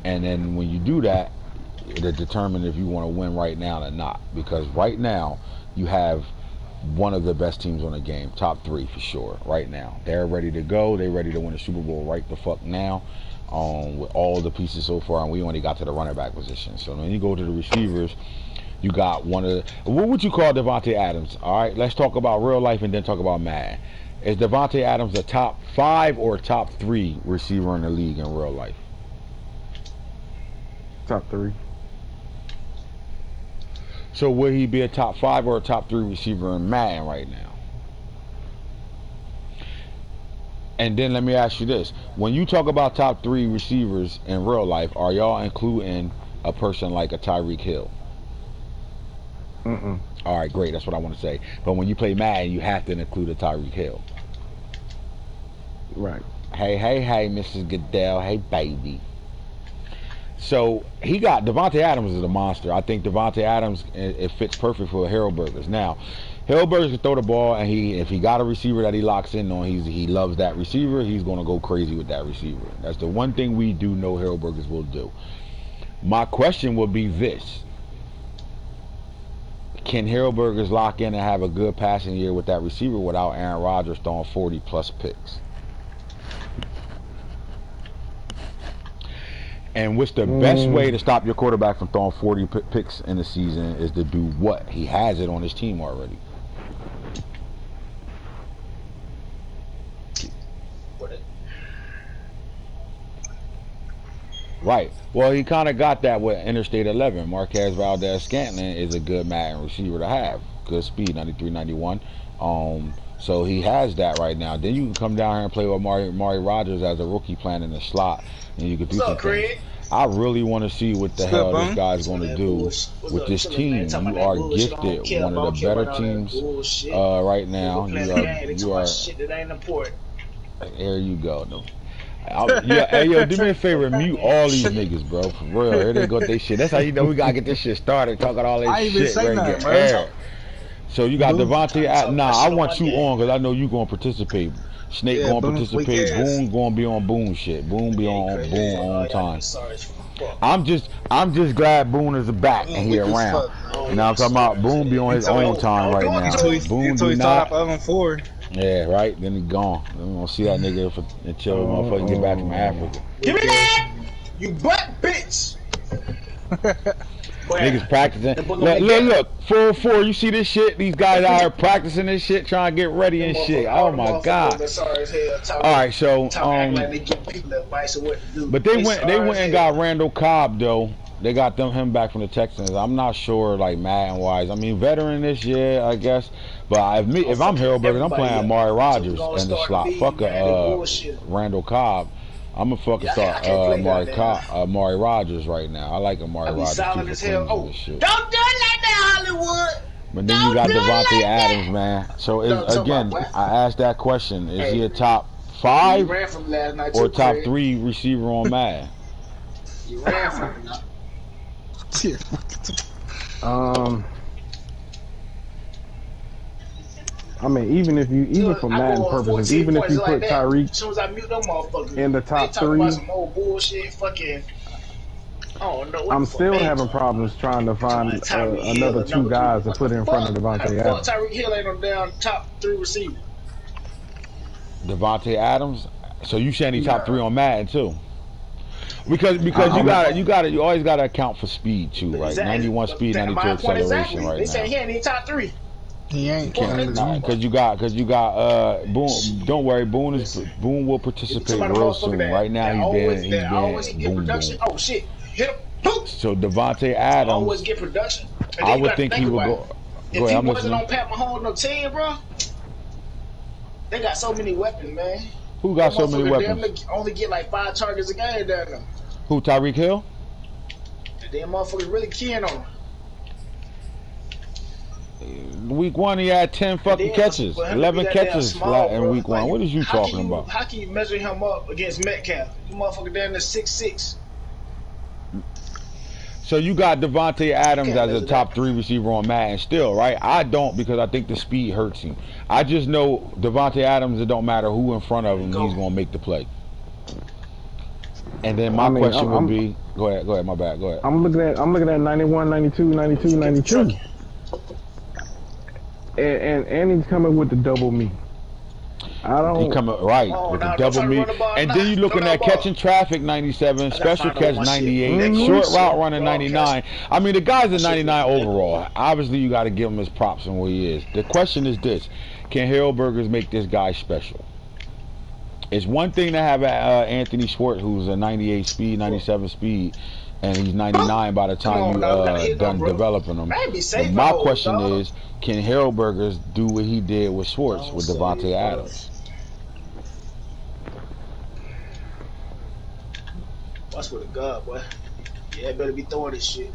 And then when you do that, it'll determine if you want to win right now or not. Because right now, you have one of the best teams on the game, top 3 for sure. Right now, they're ready to go. They're ready to win the Super Bowl right the fuck now. With all the pieces so far, and we only got to the running back position. So when you go to the receivers, you got one of the, what would you call Devontae Adams? All right, let's talk about real life and then talk about Madden. Is Devontae Adams a top 5 or top 3 receiver in the league in real life?
Top 3.
So would he be a top 5 or a top 3 receiver in Madden right now? And then let me ask you this: when you talk about top 3 receivers in real life, are y'all including a person like a Tyreek Hill?
Mm-mm.
All right, great. That's what I want to say. But when you play Madden, you have to include a Tyreek Hill.
Right.
Hey, Mrs. Goodell. Hey, baby. So he got Devontae Adams is a monster. I think Devontae Adams it fits perfect for Harold Burgers. Now, Harold Burgers can throw the ball, and if he got a receiver that he locks in on, he loves that receiver. He's gonna go crazy with that receiver. That's the one thing we do know Harold Burgers will do. My question would be this: can Harold Burgers lock in and have a good passing year with that receiver without Aaron Rodgers throwing 40 plus picks? And what's the best way to stop your quarterback from throwing 40 picks in the season is to do what? He has it on his team already. Right. Well, he kind of got that with Interstate 11. Marquez Valdez-Scantling is a good Madden receiver to have. Good speed, 93, 91. So he has that right now. Then you can come down here and play with Mari Rogers as a rookie playing in the slot, and you can do some things. I really want to see what the hell this guy's going to do with this team. You are gifted, one of the better teams right now. You are. There you go. No. Hey yo, do me a favor, mute all these niggas, bro. For real, here they go with they shit. That's how you know we gotta get this shit started. Talking all this shit, ready to get air. So you got Devontae. Nah, I want you on because I know you gonna participate. Snake gonna participate. Boone gonna be on Boone shit. Boone be on Boone on time. I'm just glad Boone is back and he around. You know what I'm talking about? Boone be on his own time right now. Boone do not. Yeah, right. Then he gone. We gonna see that nigga until motherfucker get back from Africa.
Give me that, you butt bitch.
Niggas practicing. Look, 4-4. You see this shit? These guys out here practicing this shit, trying to get ready and shit. Oh my god. All right, so but they went and got Randall Cobb though. They got him back from the Texans. I'm not sure like Madden wise. I mean, veteran this year, I guess. But if I'm Harold Burgers, I'm playing Amari Rodgers in the slot. Fuck Randall Cobb. I'm gonna fucking start Amari Rodgers right now. I like Amari Rodgers.
Solid as hell. Oh, don't do it like that, Hollywood.
But then you got Devontae Adams, man. So again, I asked that question: is he a top 5 or top 3 receiver on Madden?
You ran from him.
I mean, even for Madden purposes, even if you put Tyreek in the top 3, I'm still having problems trying to find another 2 guys to put in front of Devontae Adams.
Tyreek Hill ain't on down top 3 receiver.
Devontae Adams. So you saying he top 3 on Madden too? Because you always gotta account for speed too, right? 91 speed, 92 acceleration right now.
They say he ain't in top 3.
He ain't.
Because you got Boone. Don't worry, Boone will participate real soon. Right now he's been boom.
Oh shit! Hit him.
So Devontae Adams
always get production.
I would think he would go.
If he wasn't on Pat Mahomes no team, bro, they got so many weapons, man.
Who got so many weapons?
They only get like 5 targets a game down there.
Who, Tyreek Hill?
And them motherfuckers really keying on him.
Week 1 he had 10 fucking catches, 11 catches in week 1. What is you talking about?
How can you measure him up against Metcalf? You motherfucker down there 6'6".
So you got Devontae Adams as a top 3 receiver on Madden still, right? I don't, because I think the speed hurts him. I just know Devontae Adams, it don't matter who in front of him, he's going to make the play. And then my question would be, go ahead, my bad, go ahead.
I'm looking at 91, 92, 92, 92. And he's coming with the double me.
He coming right with the double me, and then you looking at catching traffic 97, special catch 98, short route running 99. I mean the guy's a 99 overall. Obviously you got to give him his props on where he is. The question is this: can Harold Burgers make this guy special? It's one thing to have Anthony Schwartz, who's a 98 speed, 97 speed, and he's 99 by the time you done developing him. But my question is, can Harold Burgers do what he did with Schwartz with Devontae Adams?
Watch with a God, boy. Yeah, better be throwing this shit.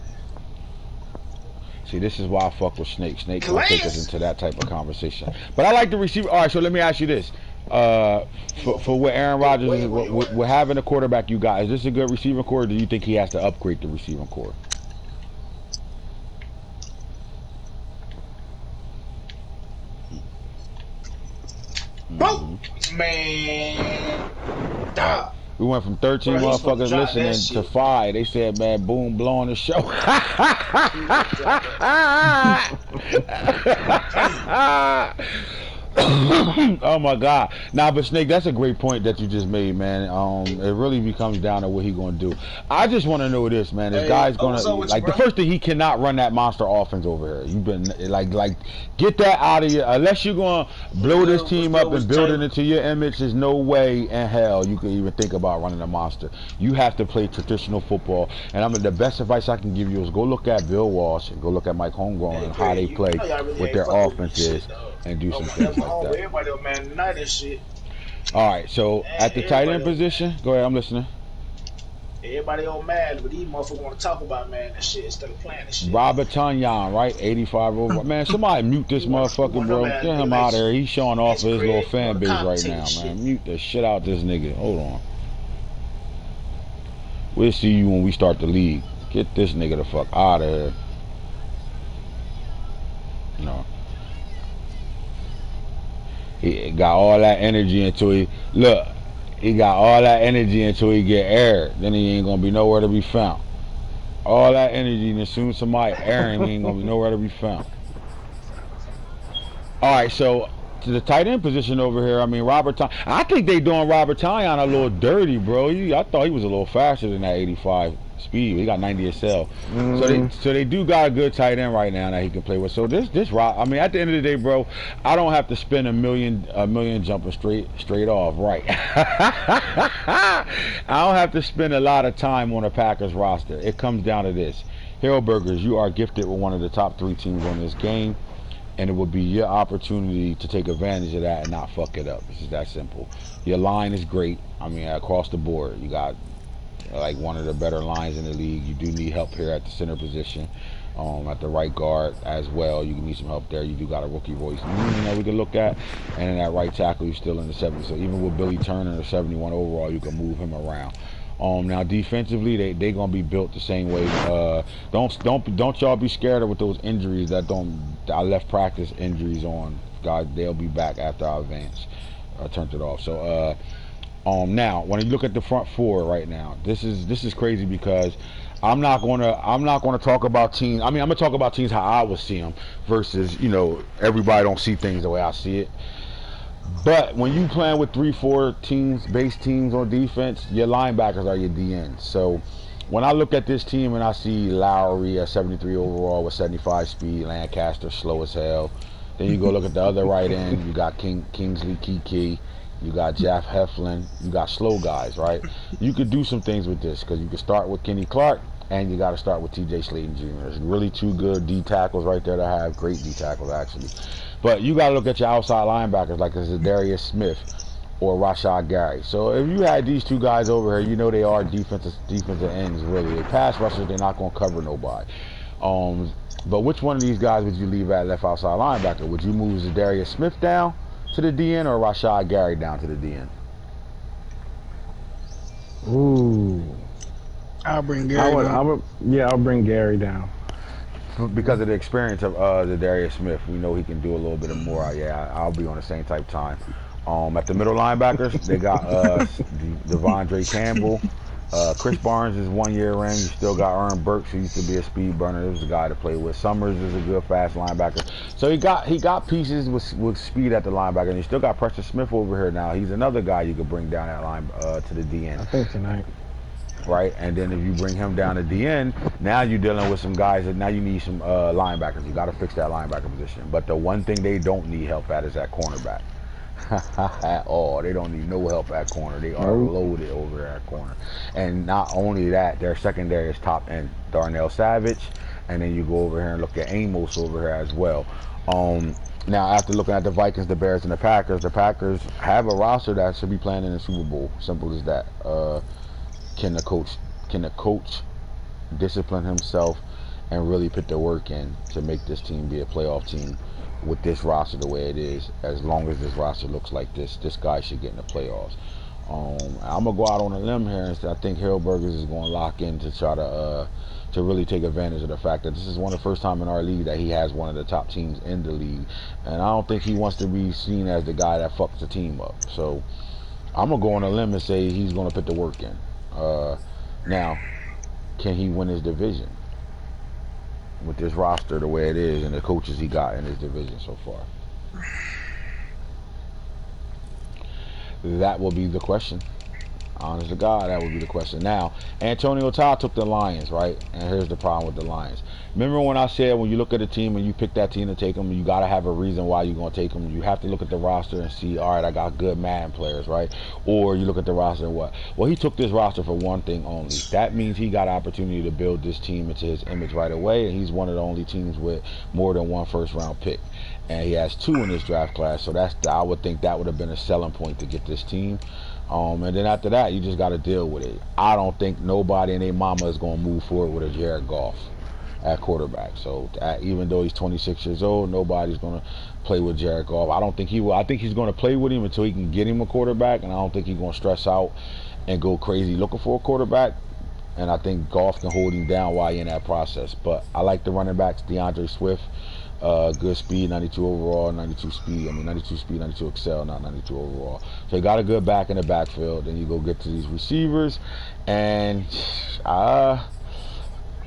See, this is why I fuck with Snake. Snake gonna take us
Calais.
into that type of conversation. But I like the receiver. All right, so let me ask you this: for what Aaron Rodgers is, what having the quarterback you got, is this a good receiving core? Or do you think he has to upgrade the receiving core?
Bro, man. Dog.
We went from 13
Bro, he's gonna
motherfuckers
drop that
listening to
shit.
5. They said, man, boom, blowing the show. Oh my God! Nah, but Snake, that's a great point that you just made, man. It really becomes down to what he gonna do. I just want to know this, man. This
Hey,
guy's gonna
what's up with you,
like the
bro?
first thing, he cannot run that monster offense over here. You've been like get that out of you. Unless you're gonna blow this team up and build it into your image, there's no way in hell you can even think about running a monster. You have to play traditional football. And the best advice I can give you is go look at Bill Walsh and go look at Mike Holmgren and how they play, what their offense is, and do some things like that.
Everybody on Man United and shit.
All right, so at the tight end position, go ahead. I'm listening.
Everybody on Madden, but these motherfuckers want to talk about Madden and shit instead of playing and shit.
Robert Tonyan, right? 85 over. Man, somebody mute this motherfucker, bro. Get him out of here. He's showing off his little fan base right now, man. Mute the shit out this nigga. Hold on. We'll see you when we start the league. Get this nigga the fuck out of here. No. He got all that energy until he look. He got all that energy until he get aired. Then he ain't gonna be nowhere to be found. All that energy, and as soon as somebody air him, he ain't gonna be nowhere to be found. All right, so to the tight end position over here, I mean Robert Tonyan. I think they doing Robert Tonyan a little dirty, bro. I thought he was a little faster than that 85 speed. He got 90 SL. So they do got a good tight end right now that he can play with. So this Rob, I mean, at the end of the day, bro, I don't have to spend a million jumping straight off, right? I don't have to spend a lot of time on a Packers roster. It comes down to this: Hillburgers, you are gifted with one of the top 3 teams on this game, and it will be your opportunity to take advantage of that and not fuck it up. It's just that simple. Your line is great. I mean, across the board, you got like one of the better lines in the league. You do need help here at the center position, at the right guard as well. You can need some help there. You do got a rookie voice that we can look at, and in that right tackle, you're still in the 70s. So even with Billy Turner, the 71 overall, you can move him around. Now defensively, they gonna be built the same way. Don't y'all be scared with those injuries I left practice injuries on. God, they'll be back after I advance. I turned it off. So now when you look at the front 4 right now, this is crazy because I'm not gonna talk about teams. I mean, I'm gonna talk about teams how I would see them versus everybody don't see things the way I see it. But when you playing with 3-4 teams, base teams on defense, your linebackers are your DNs. So when I look at this team and I see Lowry at 73 overall with 75 speed, Lancaster slow as hell. Then you go look at the other right end, you got Kingsley Keke, you got Jeff Heflin, you got slow guys, right? You could do some things with this because you could start with Kenny Clark and you got to start with T.J. Slayton Jr. There's really 2 good D tackles right there to have, great D tackles actually. But you got to look at your outside linebackers like a Darius Smith or Rashad Gary. So if you had these 2 guys over here, they are defensive ends really. They pass rushers, they're not going to cover nobody. But which one of these guys would you leave at left outside linebacker? Would you move Darius Smith down to the DN or Rashad Gary down to the DN?
Ooh.
I'll bring Gary down.
I'll bring Gary down.
Because of the experience of the Darius Smith, we know he can do a little bit more. Yeah, I'll be on the same type time. At the middle linebackers, they got Devondre Campbell. Chris Barnes is 1 year in. You still got Aaron Burks, who used to be a speed burner. He was a guy to play with. Summers is a good fast linebacker. So he got pieces with speed at the linebacker, and you still got Preston Smith over here now. He's another guy you could bring down that line to the DN.
I think tonight.
Right, and then if you bring him down to the end, now you're dealing with some guys that now you need some linebackers. You got to fix that linebacker position. But the one thing they don't need help at is that cornerback. At all. They don't need no help at corner. They are loaded over at corner. And not only that, their secondary is top end. Darnell Savage, and then you go over here and look at Amos over here as well. Now, after looking at the Vikings, the Bears, and the Packers have a roster that should be playing in the Super Bowl. Simple as that. Can the coach discipline himself and really put the work in to make this team be a playoff team with this roster the way it is. As long as this roster looks like this guy should get in the playoffs. I'm gonna go out on a limb here and say I think Harold Burgers is going to lock in to try to really take advantage of the fact that this is one of the first time in our league that he has one of the top teams in the league, and I don't think he wants to be seen as the guy that fucks the team up. So I'm gonna go on a limb and say he's gonna put the work in. Now, can he win his division with this roster the way it is and the coaches he got in his division so far? That will be the question. Honest to God, that would be the question. Now, Antonio Todd took the Lions, right? And here's the problem with the Lions. Remember when I said when you look at a team and you pick that team to take them, you got to have a reason why you're going to take them. You have to look at the roster and see, all right, I got good Madden players, right? Or you look at the roster and what? Well, he took this roster for one thing only. That means he got an opportunity to build this team into his image right away, and he's one of the only teams with more than one first-round pick. And he has 2 in this draft class, so I would think that would have been a selling point to get this team. And then after that, you just got to deal with it. I don't think nobody and their mama is going to move forward with a Jared Goff at quarterback. So even though he's 26 years old, nobody's going to play with Jared Goff. I don't think he will. I think he's going to play with him until he can get him a quarterback, and I don't think he's going to stress out and go crazy looking for a quarterback. And I think Goff can hold him down while he's in that process. But I like the running backs, DeAndre Swift. Good speed, 92 overall, 92 speed. 92 speed, 92 excel, not 92 overall. So you got a good back in the backfield. Then you go get to these receivers, and I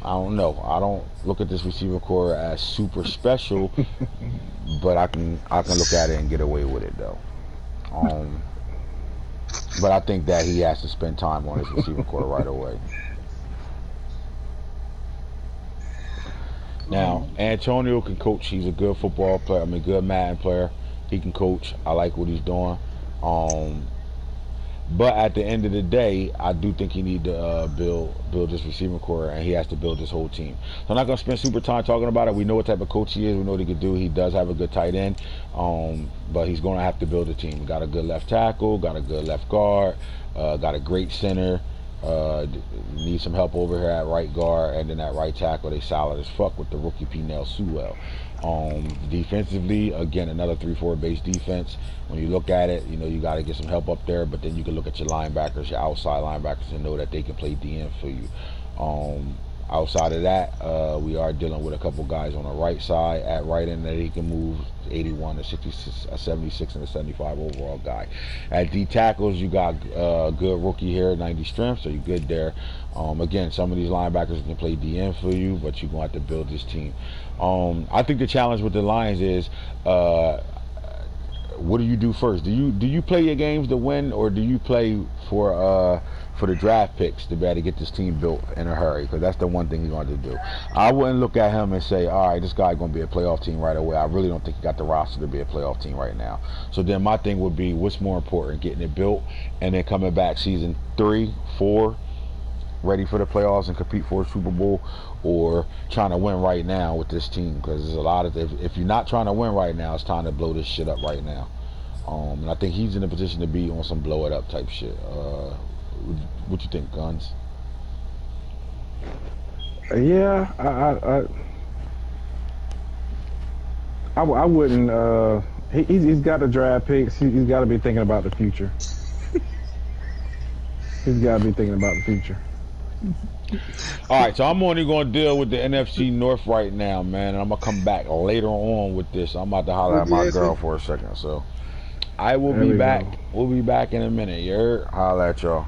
don't know. I don't look at this receiver core as super special, but I can look at it and get away with it though. But I think that he has to spend time on his receiver core right away. Now, Antonio can coach. He's a good football player. Good Madden player. He can coach. I like what he's doing. But at the end of the day, I do think he need to build this receiving core, and he has to build this whole team. So I'm not going to spend super time talking about it. We know what type of coach he is. We know what he can do. He does have a good tight end, but he's going to have to build a team. Got a good left tackle, got a good left guard, got a great center. Need some help over here at right guard, and then at right tackle they solid as fuck with the rookie Penel Sewell. Defensively, again, another 3-4 base defense. When you look at it, you got to get some help up there, but then you can look at your linebackers, your outside linebackers, and know that they can play DN for you. Outside of that, we are dealing with a couple guys on the right side at right end that he can move. 81 to 66, a 76 and a 75 overall guy. At D tackles, you got a good rookie here, 90 strength, so you're good there. Again, some of these linebackers can play DN for you, but you're going to have to build this team. I think the challenge with the Lions is, what do you do first? Do you play your games to win, or do you play for the draft picks to be able to get this team built in a hurry? Because that's the one thing he's going to do. I wouldn't look at him and say, all right, this guy's going to be a playoff team right away. I really don't think he got the roster to be a playoff team right now. So then my thing would be, what's more important, getting it built and then coming back season 3, 4, ready for the playoffs and compete for a Super Bowl, or trying to win right now with this team? Because there's a lot of, if you're not trying to win right now, it's time to blow this shit up right now. And I think he's in a position to be on some blow it up type shit. What you think, Guns?
Yeah, I wouldn't. He's got to draft picks. He's got to be thinking about the future. He's got to be thinking about the future.
All right, so I'm only going to deal with the NFC North right now, man, and I'm going to come back later on with this. I'm about to holler at my girl for a second, so I will be back. We'll be back in a minute. You heard? Holler at y'all.